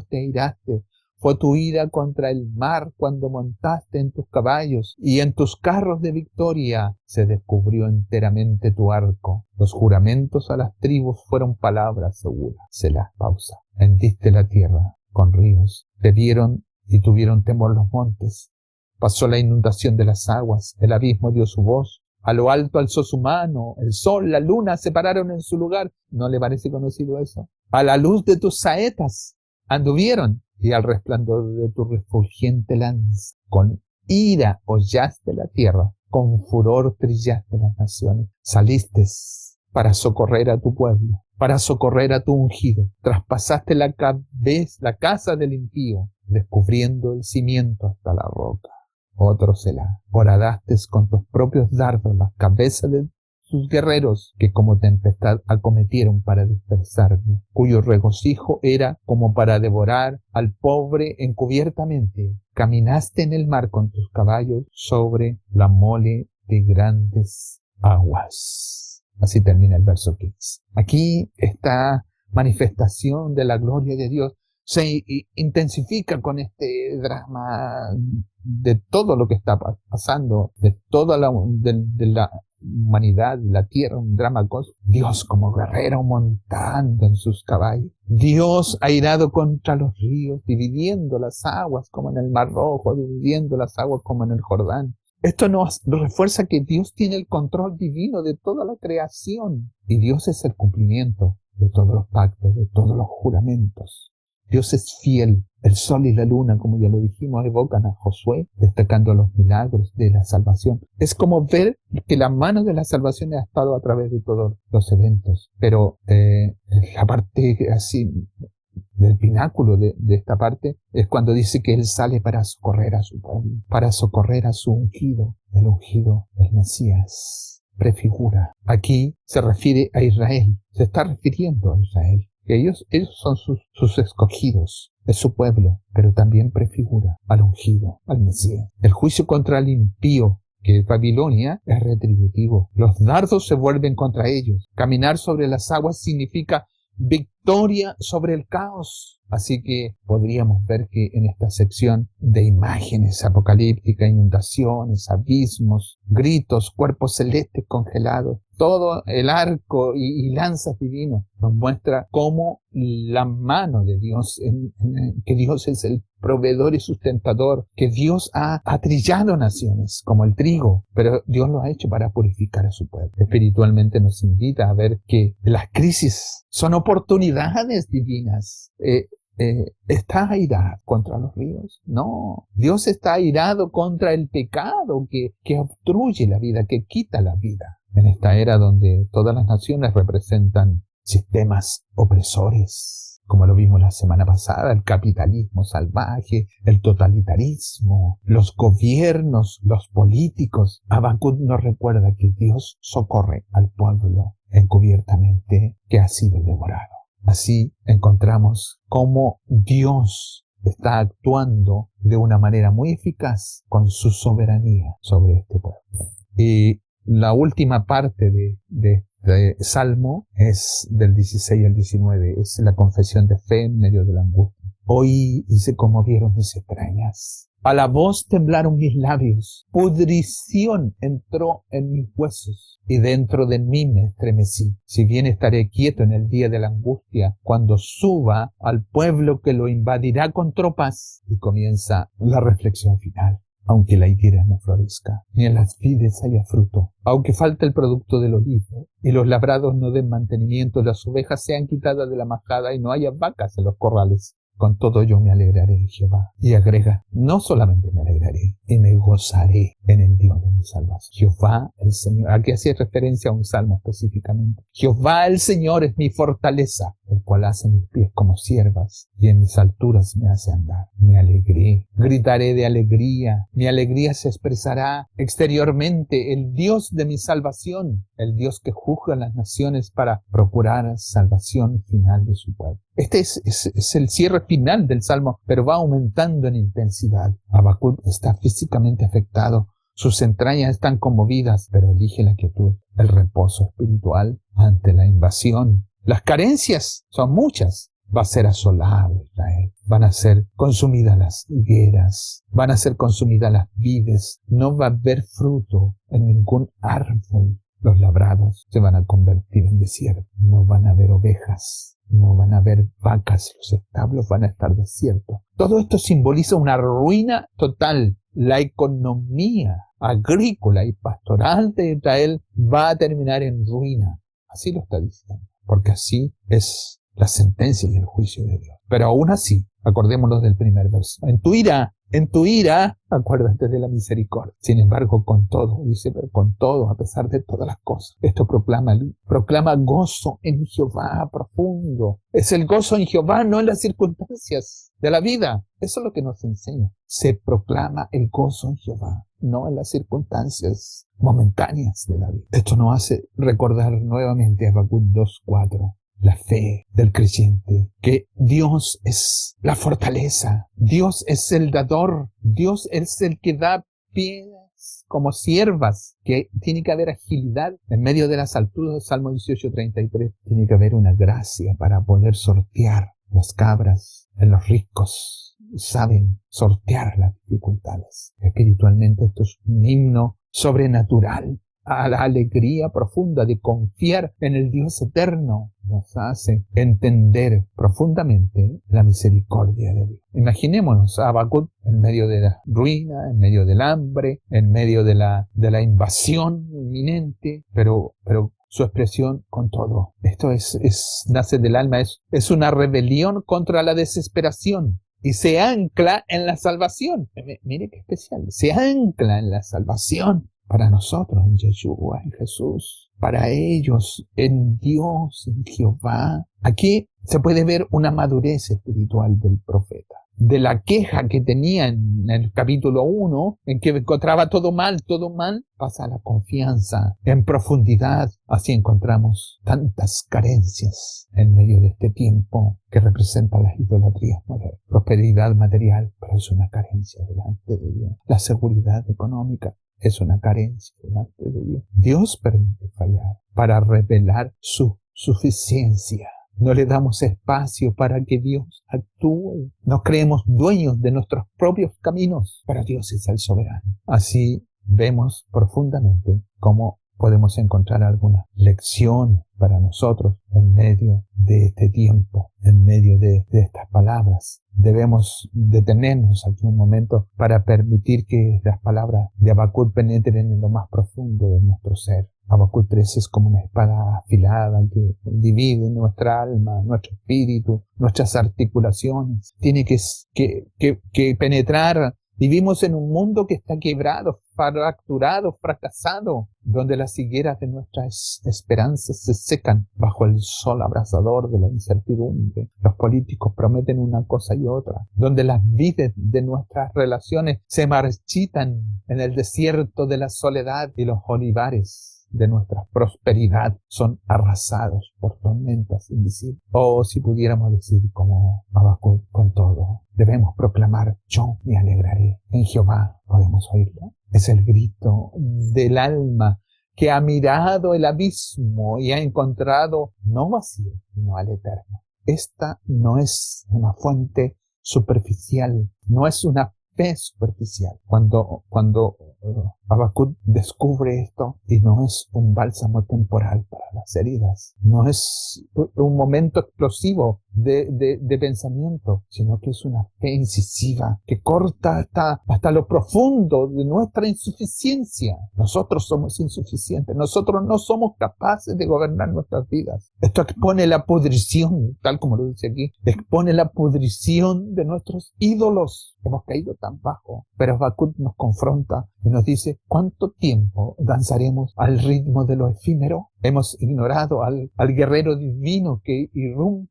te airaste. Fue tu ira contra el mar cuando montaste en tus caballos y en tus carros de victoria se descubrió enteramente tu arco. Los juramentos a las tribus fueron palabras seguras. Selah, pausa. Hendiste la tierra con ríos. Te vieron y tuvieron temor los montes. Pasó la inundación de las aguas. El abismo dio su voz. A lo alto alzó su mano. El sol, la luna se pararon en su lugar. ¿No le parece conocido eso? A la luz de tus saetas anduvieron. Y al resplandor de tu refulgente lanza, con ira hollaste la tierra, con furor trillaste las naciones. Saliste para socorrer a tu pueblo, para socorrer a tu ungido. Traspasaste la casa del impío, descubriendo el cimiento hasta la roca. Otro Selah. Horadaste con tus propios dardos las cabezas de sus guerreros, que como tempestad acometieron para dispersarme, cuyo regocijo era como para devorar al pobre encubiertamente. Caminaste en el mar con tus caballos sobre la mole de grandes aguas. Así termina el verso 15. Aquí esta manifestación de la gloria de Dios se intensifica con este drama de todo lo que está pasando, de toda la humanidad, la tierra, un drama cósmico. Dios como guerrero montando en sus caballos. Dios airado contra los ríos, dividiendo las aguas como en el Mar Rojo, dividiendo las aguas como en el Jordán. Esto nos refuerza que Dios tiene el control divino de toda la creación. Y Dios es el cumplimiento de todos los pactos, de todos los juramentos. Dios es fiel. El sol y la luna, como ya lo dijimos, evocan a Josué, destacando los milagros de la salvación. Es como ver que la mano de la salvación ha estado a través de todos los eventos. Pero la parte así del pináculo de esta parte es cuando dice que Él sale para socorrer a su pueblo, para socorrer a su ungido. El ungido, el Mesías, prefigura. Aquí se refiere a Israel, se está refiriendo a Israel. Ellos son sus escogidos, es su pueblo, pero también prefigura al ungido, al Mesías. El juicio contra el impío, que es Babilonia, es retributivo. Los dardos se vuelven contra ellos. Caminar sobre las aguas significa victoria sobre el caos. Así que podríamos ver que en esta sección de imágenes apocalípticas, inundaciones, abismos, gritos, cuerpos celestes congelados, todo el arco y lanzas divinos nos muestra cómo la mano de Dios, que Dios es el proveedor y sustentador, que Dios ha trillado naciones como el trigo, pero Dios lo ha hecho para purificar a su pueblo. Espiritualmente nos invita a ver que las crisis son oportunidades divinas. ¿Está airado contra los ríos? No. Dios está airado contra el pecado que obstruye la vida, que quita la vida. En esta era donde todas las naciones representan sistemas opresores, como lo vimos la semana pasada, el capitalismo salvaje, el totalitarismo, los gobiernos, los políticos. Habacuc nos recuerda que Dios socorre al pueblo encubiertamente que ha sido devorado. Así encontramos cómo Dios está actuando de una manera muy eficaz con su soberanía sobre este pueblo. Y la última parte de este salmo es del 16 al 19, es la confesión de fe en medio de la angustia. Oí y se conmovieron mis entrañas. A la voz temblaron mis labios. Pudrición entró en mis huesos y dentro de mí me estremecí. Si bien estaré quieto en el día de la angustia, cuando suba al pueblo que lo invadirá con tropas. Y comienza la reflexión final. Aunque la higuera no florezca, ni en las vides haya fruto, aunque falte el producto del olivo, y los labrados no den mantenimiento, las ovejas sean quitadas de la majada y no haya vacas en los corrales, con todo yo me alegraré en Jehová. Y agrega, no solamente me alegraré, y me gozaré en el Dios de mi salvación. Jehová el Señor, aquí hacía referencia a un salmo específicamente. Jehová el Señor es mi fortaleza, el cual hace mis pies como siervas, y en mis alturas me hace andar. Me alegré, gritaré de alegría, mi alegría se expresará exteriormente. El Dios de mi salvación, el Dios que juzga a las naciones para procurar salvación final de su pueblo. Este es el cierre final del Salmo, pero va aumentando en intensidad. Habacuc está físicamente afectado, sus entrañas están conmovidas, pero elige la quietud, el reposo espiritual ante la invasión. Las carencias son muchas. Va a ser asolado Israel. Van a ser consumidas las higueras. Van a ser consumidas las vides. No va a haber fruto en ningún árbol. Los labrados se van a convertir en desierto. No van a haber ovejas. No van a haber vacas. Los establos van a estar desiertos. Todo esto simboliza una ruina total. La economía agrícola y pastoral de Israel va a terminar en ruina. Así lo está diciendo. Porque así es la sentencia y el juicio de Dios. Pero aún así, acordémonos del primer verso. En tu ira En tu ira, acuérdate de la misericordia. Sin embargo, con todo, dice, pero con todo, a pesar de todas las cosas, esto proclama gozo en Jehová profundo. Es el gozo en Jehová, no en las circunstancias de la vida. Eso es lo que nos enseña. Se proclama el gozo en Jehová, no en las circunstancias momentáneas de la vida. Esto nos hace recordar nuevamente a Habacuc 2:4. La fe del creyente, que Dios es la fortaleza, Dios es el dador, Dios es el que da pies como siervas, que tiene que haber agilidad en medio de las alturas. Salmo 18:33, tiene que haber una gracia para poder sortear las cabras en los riscos, saben sortear las dificultades. Espiritualmente esto es un himno sobrenatural a la alegría profunda de confiar en el Dios eterno. Nos hace entender profundamente la misericordia de Dios. Imaginémonos a Habacuc en medio de la ruina, en medio del hambre, en medio de la invasión inminente, pero su expresión con todo. Esto nace del alma, es una rebelión contra la desesperación. Y se ancla en la salvación. Mire qué especial. Se ancla en la salvación. Para nosotros, en Yeshua, en Jesús. Para ellos, en Dios, en Jehová. Aquí se puede ver una madurez espiritual del profeta. De la queja que tenía en el capítulo 1, en que encontraba todo mal, pasa a la confianza en profundidad. Así encontramos tantas carencias en medio de este tiempo que representa las idolatrías modernas. Prosperidad material, pero es una carencia delante de Dios. La seguridad económica es una carencia delante de Dios. Dios permite fallar para revelar su suficiencia. No le damos espacio para que Dios actúe. Nos creemos dueños de nuestros propios caminos, pero Dios es el soberano. Así vemos profundamente cómo podemos encontrar algunas lecciones para nosotros en medio de este tiempo, en medio de estas palabras. Debemos detenernos aquí un momento para permitir que las palabras de Habacuc penetren en lo más profundo de nuestro ser. Habacuc 3 es como una espada afilada que divide nuestra alma, nuestro espíritu, nuestras articulaciones. Tiene que penetrar. Vivimos en un mundo que está quebrado, fracturado, fracasado, donde las higueras de nuestras esperanzas se secan bajo el sol abrasador de la incertidumbre. Los políticos prometen una cosa y otra, donde las vides de nuestras relaciones se marchitan en el desierto de la soledad y los olivares de nuestra prosperidad son arrasados por tormentas invisibles. Oh, si pudiéramos decir como Habacuc, con todo, debemos proclamar: yo me alegraré en Jehová. ¿Podemos oírlo? Es el grito del alma que ha mirado el abismo y ha encontrado no vacío, sino al eterno. Esta no es una fuente superficial, no es una fe superficial. Cuando Habacuc descubre esto, y no es un bálsamo temporal para las heridas, no es un momento explosivo de pensamiento, sino que es una fe incisiva que corta hasta lo profundo de nuestra insuficiencia. Nosotros somos insuficientes, nosotros no somos capaces de gobernar nuestras vidas. Esto expone la pudrición, tal como lo dice aquí, expone la pudrición de nuestros ídolos. Hemos caído tan bajo, pero Habacuc nos confronta y nos dice: ¿cuánto tiempo danzaremos al ritmo de lo efímero? Hemos ignorado al guerrero divino que irrumpe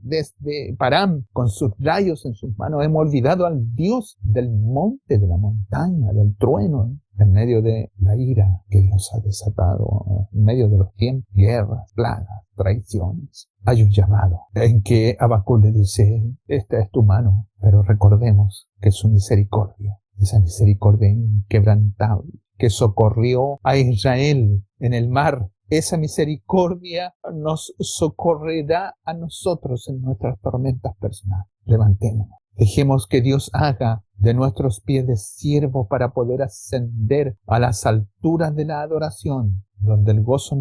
desde Param con sus rayos en sus manos. Hemos olvidado al Dios del monte, de la montaña, del trueno, en medio de la ira que Dios ha desatado, en medio de los tiempos, guerras, plagas, traiciones. Hay un llamado en que Habacuc le dice: esta es tu mano, pero recordemos que su misericordia, esa misericordia inquebrantable que socorrió a Israel en el mar, esa misericordia nos socorrerá a nosotros en nuestras tormentas personales. Levantémonos. Dejemos que Dios haga de nuestros pies de siervo para poder ascender a las alturas de la adoración, donde el gozo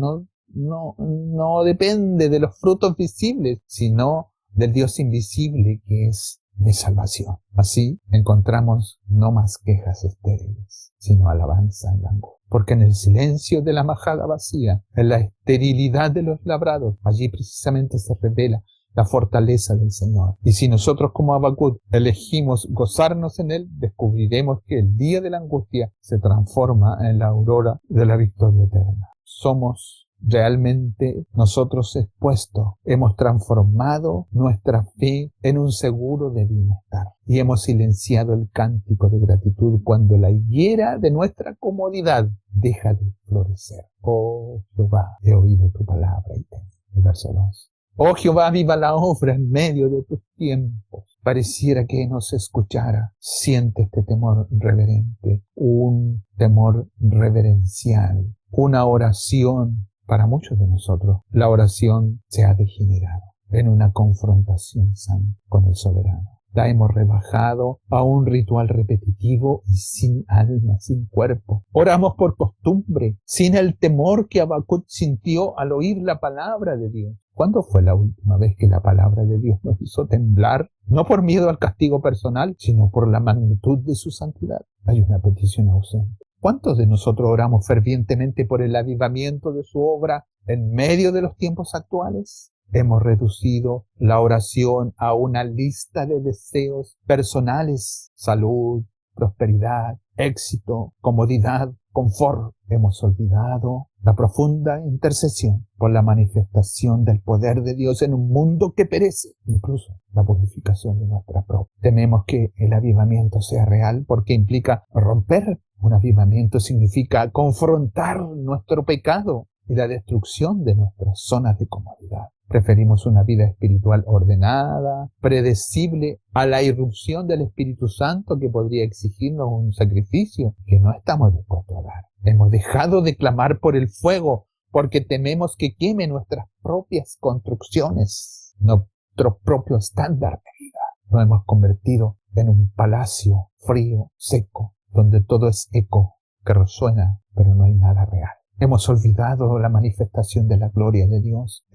no depende de los frutos visibles, sino del Dios invisible que es mi salvación. Así encontramos no más quejas estériles, sino alabanza en la angustia. Porque en el silencio de la majada vacía, en la esterilidad de los labrados, allí precisamente se revela la fortaleza del Señor. Y si nosotros como Habacuc elegimos gozarnos en Él, descubriremos que el día de la angustia se transforma en la aurora de la victoria eterna. Somos realmente nosotros expuestos. Hemos transformado nuestra fe en un seguro de bienestar. Y hemos silenciado el cántico de gratitud cuando la higuera de nuestra comodidad deja de florecer. Oh Jehová, he oído tu palabra y tengo. El verso 2. Oh Jehová, viva la obra en medio de tus tiempos. Pareciera que nos escuchara. Siente este temor reverente, un temor reverencial, una oración. Para muchos de nosotros, la oración se ha degenerado en una confrontación santa con el soberano. La hemos rebajado a un ritual repetitivo y sin alma, sin cuerpo. Oramos por costumbre, sin el temor que Habacuc sintió al oír la palabra de Dios. ¿Cuándo fue la última vez que la palabra de Dios nos hizo temblar? No por miedo al castigo personal, sino por la magnitud de su santidad. Hay una petición ausente. ¿Cuántos de nosotros oramos fervientemente por el avivamiento de su obra en medio de los tiempos actuales? Hemos reducido la oración a una lista de deseos personales: salud, prosperidad, éxito, comodidad, confort. Hemos olvidado la profunda intercesión por la manifestación del poder de Dios en un mundo que perece, incluso la purificación de nuestra propia. Tememos que el avivamiento sea real porque implica romper. Un avivamiento significa confrontar nuestro pecado y la destrucción de nuestras zonas de comodidad. Preferimos una vida espiritual ordenada, predecible, a la irrupción del Espíritu Santo que podría exigirnos un sacrificio que no estamos dispuestos a dar. Hemos dejado de clamar por el fuego porque tememos que queme nuestras propias construcciones, nuestro propio estándar de vida. Nos hemos convertido en un palacio frío, seco, donde todo es eco que resuena, pero no hay nada real. Hemos olvidado la manifestación de la gloria de Dios.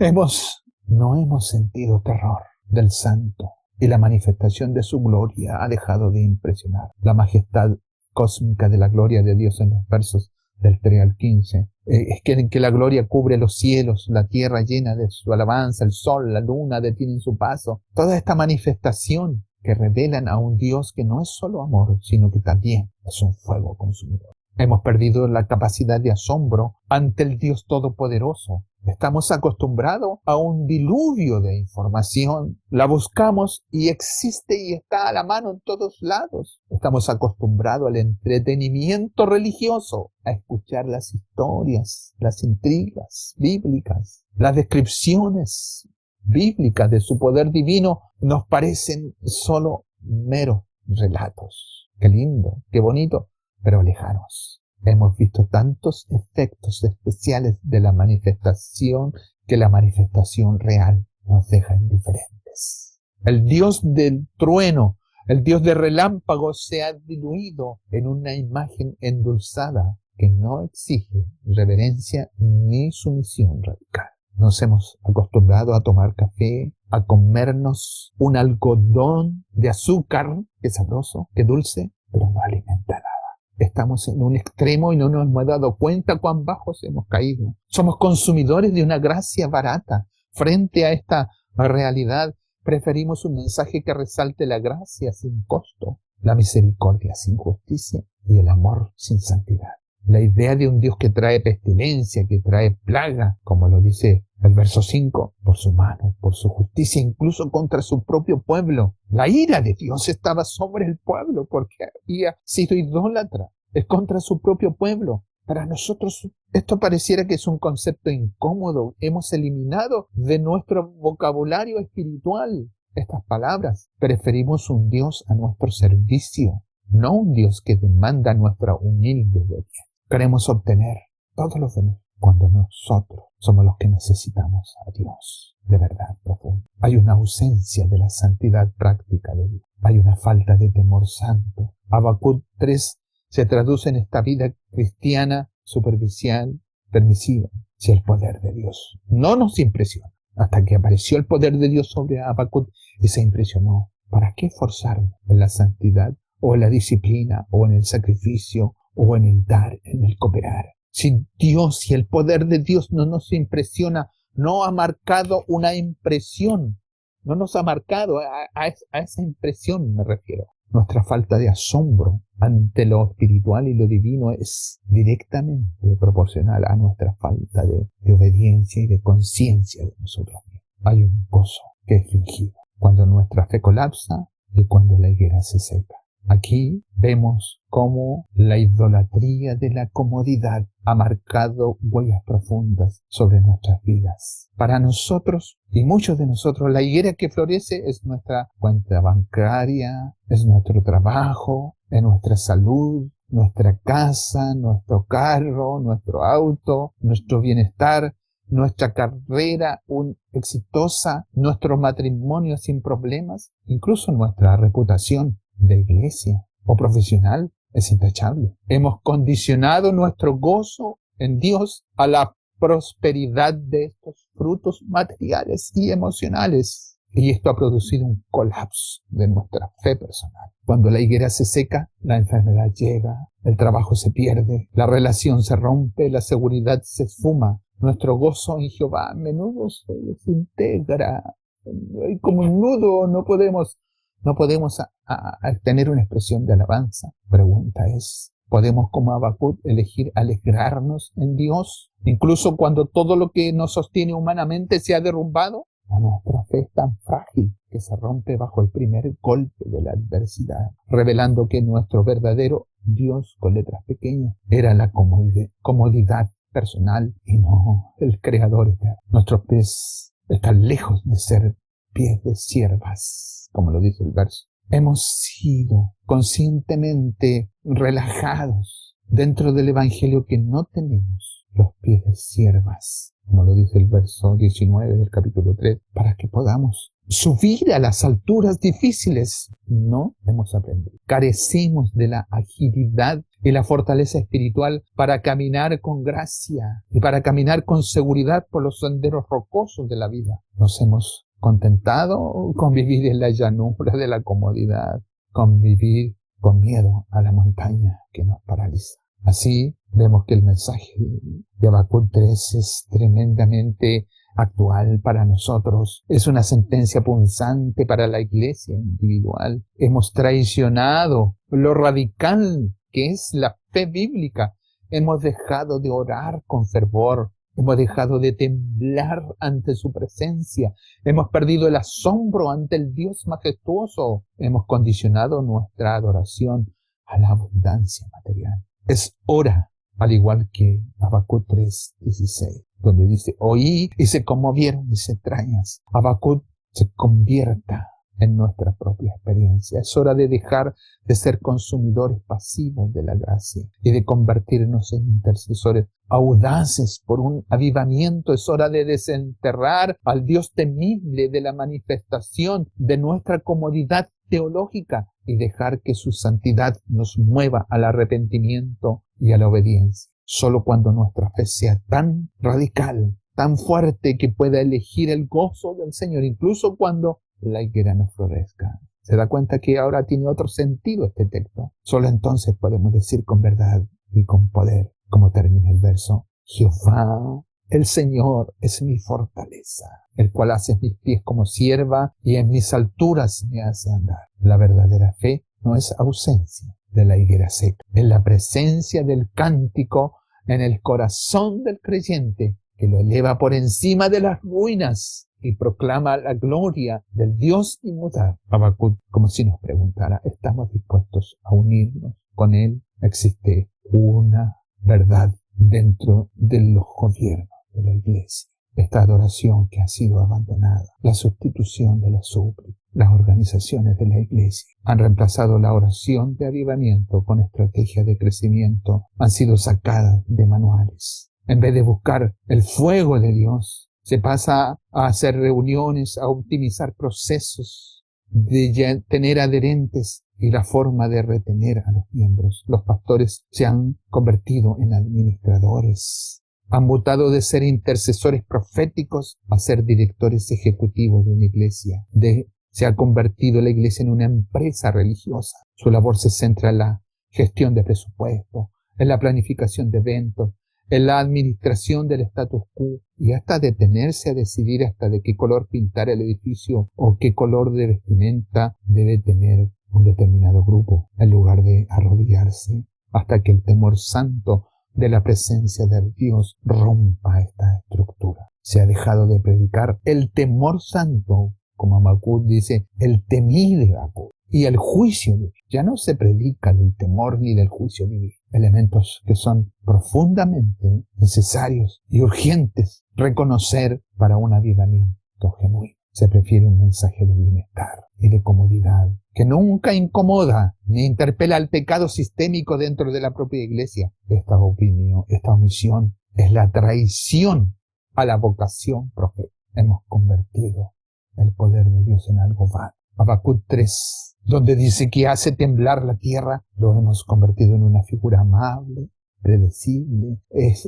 No hemos sentido terror del Santo y la manifestación de su gloria ha dejado de impresionar. La majestad cósmica de la gloria de Dios en los versos del 3 al 15. Es que la gloria cubre los cielos, la tierra llena de su alabanza, el sol, la luna detienen su paso. Toda esta manifestación que revelan a un Dios que no es solo amor, sino que también es un fuego consumidor. Hemos perdido la capacidad de asombro ante el Dios Todopoderoso. Estamos acostumbrados a un diluvio de información. La buscamos y existe y está a la mano en todos lados. Estamos acostumbrados al entretenimiento religioso, a escuchar las historias, las intrigas bíblicas, las descripciones bíblicas de su poder divino nos parecen solo meros relatos. Qué lindo, qué bonito, pero lejanos. Hemos visto tantos efectos especiales de la manifestación que la manifestación real nos deja indiferentes. El Dios del trueno, el Dios de relámpagos se ha diluido en una imagen endulzada que no exige reverencia ni sumisión radical. Nos hemos acostumbrado a tomar café, a comernos un algodón de azúcar, que sabroso, que dulce, pero no alimenta nada. Estamos en un extremo y no nos hemos dado cuenta cuán bajos hemos caído. Somos consumidores de una gracia barata. Frente a esta realidad, preferimos un mensaje que resalte la gracia sin costo, la misericordia sin justicia y el amor sin santidad. La idea de un Dios que trae pestilencia, que trae plaga, como lo dice el verso 5, por su mano, por su justicia, incluso contra su propio pueblo. La ira de Dios estaba sobre el pueblo porque había sido idólatra. Es contra su propio pueblo. Para nosotros esto pareciera que es un concepto incómodo. Hemos eliminado de nuestro vocabulario espiritual estas palabras. Preferimos un Dios a nuestro servicio, no un Dios que demanda nuestra humilde obediencia. Queremos obtener todos los beneficios cuando nosotros somos los que necesitamos a Dios de verdad profunda. Hay una ausencia de la santidad práctica de Dios. Hay una falta de temor santo. Habacuc 3 se traduce en esta vida cristiana superficial, permisiva, si el poder de Dios no nos impresiona. Hasta que apareció el poder de Dios sobre Habacuc y se impresionó. ¿Para qué forzarnos en la santidad o en la disciplina o en el sacrificio o en el dar, en el cooperar? Si Dios, si el poder de Dios no nos impresiona, no ha marcado una impresión no nos ha marcado, a esa impresión me refiero. Nuestra falta de asombro ante lo espiritual y lo divino es directamente proporcional a nuestra falta de obediencia y de conciencia de nosotros mismos. Hay un gozo que es fingido cuando nuestra fe colapsa y cuando la higuera se seca. Aquí vemos cómo la idolatría de la comodidad ha marcado huellas profundas sobre nuestras vidas. Para nosotros, y muchos de nosotros, la higuera que florece es nuestra cuenta bancaria, es nuestro trabajo, es nuestra salud, nuestra casa, nuestro carro, nuestro auto, nuestro bienestar, nuestra carrera exitosa, nuestro matrimonio sin problemas, incluso nuestra reputación de iglesia o profesional es intachable. Hemos condicionado nuestro gozo en Dios a la prosperidad de estos frutos materiales y emocionales. Y esto ha producido un colapso de nuestra fe personal. Cuando la higuera se seca, la enfermedad llega, el trabajo se pierde, la relación se rompe, la seguridad se esfuma. Nuestro gozo en Jehová a menudo se desintegra. Y como un nudo no podemos tener una expresión de alabanza. Pregunta es, ¿podemos como Habacuc elegir alegrarnos en Dios, incluso cuando todo lo que nos sostiene humanamente se ha derrumbado? Nuestra fe es tan frágil que se rompe bajo el primer golpe de la adversidad, revelando que nuestro verdadero Dios, con letras pequeñas, era la comodidad personal y no el creador eterno. Nuestros pies están lejos de ser pies de siervas, como lo dice el verso. Hemos sido conscientemente relajados dentro del Evangelio que no tenemos los pies de siervas, como lo dice el verso 19 del capítulo 3, para que podamos subir a las alturas difíciles. No hemos aprendido. Carecemos de la agilidad y la fortaleza espiritual para caminar con gracia y para caminar con seguridad por los senderos rocosos de la vida. Nos hemos contentado con vivir en la llanura de la comodidad, con vivir con miedo a la montaña que nos paraliza. Así vemos que el mensaje de Habacuc 3 es tremendamente actual para nosotros. Es una sentencia punzante para la iglesia individual. Hemos traicionado lo radical que es la fe bíblica. Hemos dejado de orar con fervor. Hemos dejado de temblar ante su presencia. Hemos perdido el asombro ante el Dios majestuoso. Hemos condicionado nuestra adoración a la abundancia material. Es hora, al igual que Habacuc 3:16, donde dice, oí y se conmovieron mis entrañas. Habacuc se convierta en nuestra propia experiencia. Es hora de dejar de ser consumidores pasivos de la gracia y de convertirnos en intercesores audaces por un avivamiento. Es hora de desenterrar al Dios temible de la manifestación de nuestra comodidad teológica y dejar que su santidad nos mueva al arrepentimiento y a la obediencia. Solo cuando nuestra fe sea tan radical, tan fuerte que pueda elegir el gozo del Señor, incluso cuando la higuera no florezca. ¿Se da cuenta que ahora tiene otro sentido este texto? Solo entonces podemos decir con verdad y con poder, como termina el verso, Jehová, el Señor, es mi fortaleza, el cual hace mis pies como sierva y en mis alturas me hace andar. La verdadera fe no es ausencia de la higuera seca, es la presencia del cántico en el corazón del creyente que lo eleva por encima de las ruinas y proclama la gloria del Dios inmutable. Habacuc, como si nos preguntara, ¿estamos dispuestos a unirnos con Él? Existe una verdad dentro de los gobiernos de la iglesia. Esta adoración que ha sido abandonada, la sustitución de la súplica, las organizaciones de la iglesia han reemplazado la oración de avivamiento con estrategias de crecimiento, han sido sacadas de manuales. En vez de buscar el fuego de Dios, se pasa a hacer reuniones, a optimizar procesos, de tener adherentes y la forma de retener a los miembros. Los pastores se han convertido en administradores. Han mutado de ser intercesores proféticos a ser directores ejecutivos de una iglesia. Se ha convertido la iglesia en una empresa religiosa. Su labor se centra en la gestión de presupuesto, en la planificación de eventos, en la administración del status quo y hasta detenerse a decidir hasta de qué color pintar el edificio o qué color de vestimenta debe tener un determinado grupo, en lugar de arrodillarse hasta que el temor santo de la presencia de Dios rompa esta estructura. Se ha dejado de predicar el temor santo, como Habacuc dice, el temid de Habacuc, y el juicio divino. Ya no se predica del temor ni del juicio divino, elementos que son profundamente necesarios y urgentes reconocer para un avivamiento genuino. Se prefiere un mensaje de bienestar y de comodidad, que nunca incomoda ni interpela al pecado sistémico dentro de la propia iglesia. Esta omisión es la traición a la vocación profética. Hemos convertido el poder de Dios en algo vano. Habacuc 3, donde dice que hace temblar la tierra, lo hemos convertido en una figura amable, predecible.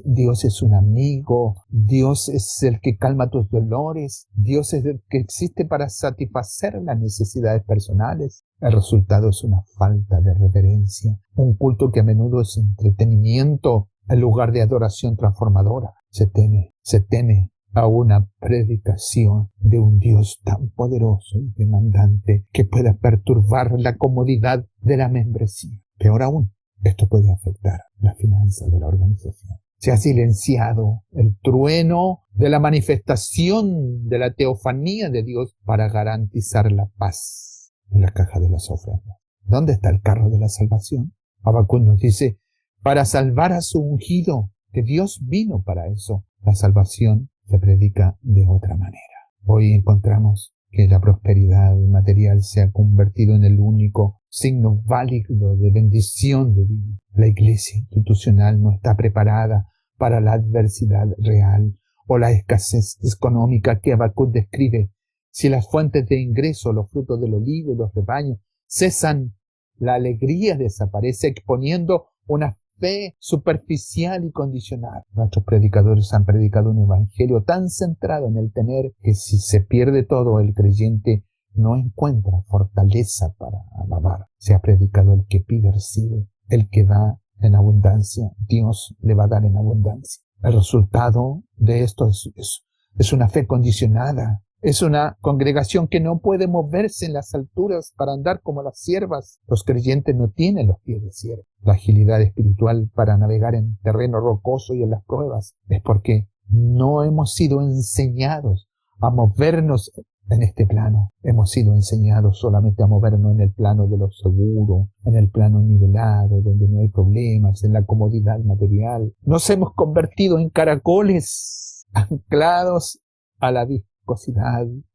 Dios es un amigo, Dios es el que calma tus dolores, Dios es el que existe para satisfacer las necesidades personales. El resultado es una falta de reverencia, un culto que a menudo es entretenimiento en lugar de adoración transformadora. Se teme a una predicación de un Dios tan poderoso y demandante que pueda perturbar la comodidad de la membresía. Peor aún, esto puede afectar las finanzas de la organización. Se ha silenciado el trueno de la manifestación de la teofanía de Dios para garantizar la paz en la caja de las ofrendas. ¿Dónde está el carro de la salvación? Habacuc nos dice, para salvar a su ungido, que Dios vino para eso. La salvación se predica de otra manera. Hoy encontramos que la prosperidad material se ha convertido en el único signo válido de bendición de Dios. La iglesia institucional no está preparada para la adversidad real o la escasez económica que Habacuc describe. Si las fuentes de ingreso, los frutos del olivo y los rebaños cesan, la alegría desaparece, exponiendo una fe superficial y condicional. Nuestros predicadores han predicado un evangelio tan centrado en el tener que si se pierde todo, el creyente no encuentra fortaleza para alabar. Se ha predicado el que pide recibe, el que da en abundancia, Dios le va a dar en abundancia. El resultado de esto es una fe condicionada. Es una congregación que no puede moverse en las alturas para andar como las siervas. Los creyentes no tienen los pies de sierva. La agilidad espiritual para navegar en terreno rocoso y en las pruebas es porque no hemos sido enseñados a movernos en este plano. Hemos sido enseñados solamente a movernos en el plano de lo seguro, en el plano nivelado, donde no hay problemas, en la comodidad material. Nos hemos convertido en caracoles anclados a la viscosidad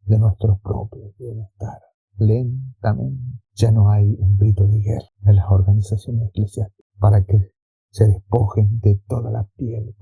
de nuestro propio bienestar. Lentamente ya no hay un grito de guerra en las organizaciones eclesiásticas para que se despojen de toda la piel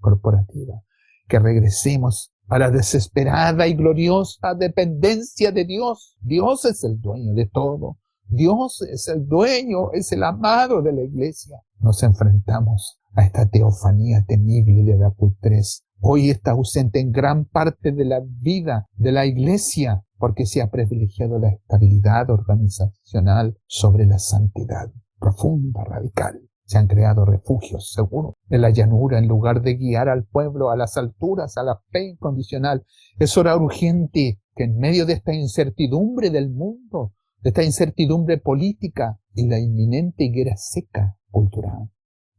corporativa, que regresemos a la desesperada y gloriosa dependencia de Dios. Dios es el dueño de todo. Dios es el dueño, es el amado de la iglesia. Nos enfrentamos a esta teofanía temible de Habacuc 3. Hoy está ausente en gran parte de la vida de la iglesia porque se ha privilegiado la estabilidad organizacional sobre la santidad profunda, radical. Se han creado refugios seguros en la llanura en lugar de guiar al pueblo a las alturas, a la fe incondicional. Es hora urgente que en medio de esta incertidumbre del mundo, de esta incertidumbre política y la inminente higuera seca cultural,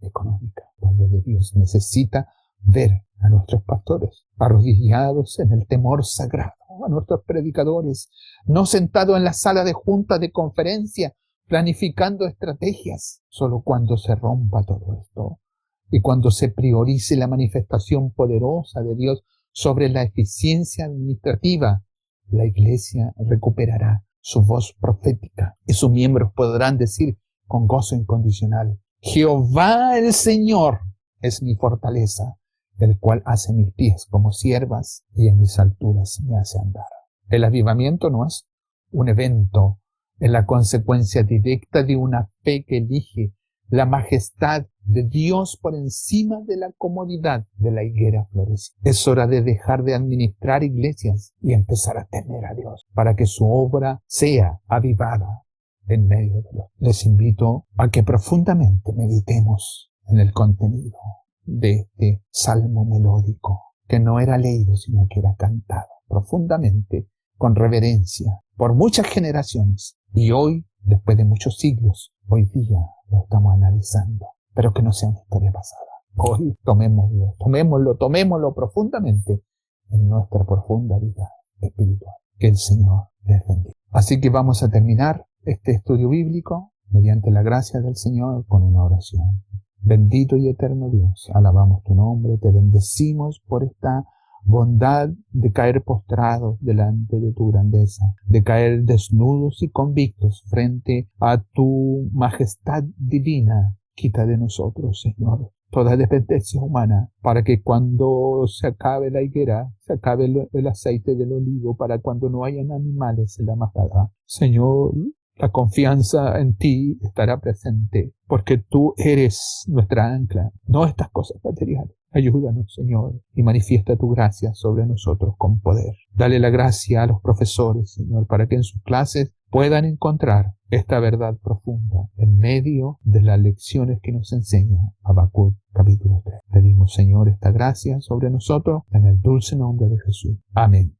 económica, el pueblo de Dios necesita ver a nuestros pastores arrodillados en el temor sagrado, a nuestros predicadores no sentados en la sala de junta de conferencia planificando estrategias. Solo cuando se rompa todo esto y cuando se priorice la manifestación poderosa de Dios sobre la eficiencia administrativa, la iglesia recuperará su voz profética y sus miembros podrán decir con gozo incondicional: Jehová el Señor es mi fortaleza, el cual hace mis pies como siervas y en mis alturas me hace andar. El avivamiento no es un evento, es la consecuencia directa de una fe que elige la majestad de Dios por encima de la comodidad de la higuera florecida. Es hora de dejar de administrar iglesias y empezar a temer a Dios para que su obra sea avivada en medio de los. Les invito a que profundamente meditemos en el contenido de este salmo melódico, que no era leído, sino que era cantado profundamente, con reverencia, por muchas generaciones. Y hoy, después de muchos siglos, hoy día lo estamos analizando, pero que no sea una historia pasada. Hoy tomémoslo profundamente en nuestra profunda vida espiritual. Que el Señor les bendiga. Así que vamos a terminar este estudio bíblico mediante la gracia del Señor con una oración. Bendito y eterno Dios, alabamos tu nombre, te bendecimos por esta bondad de caer postrados delante de tu grandeza, de caer desnudos y convictos frente a tu majestad divina. Quita de nosotros, Señor, toda dependencia humana, para que cuando se acabe la higuera, se acabe el aceite del olivo, para cuando no hayan animales en la majada. Señor, la confianza en ti estará presente, porque tú eres nuestra ancla, no estas cosas materiales. Ayúdanos, Señor, y manifiesta tu gracia sobre nosotros con poder. Dale la gracia a los profesores, Señor, para que en sus clases puedan encontrar esta verdad profunda en medio de las lecciones que nos enseña Habacuc capítulo 3. Pedimos, Señor, esta gracia sobre nosotros en el dulce nombre de Jesús. Amén.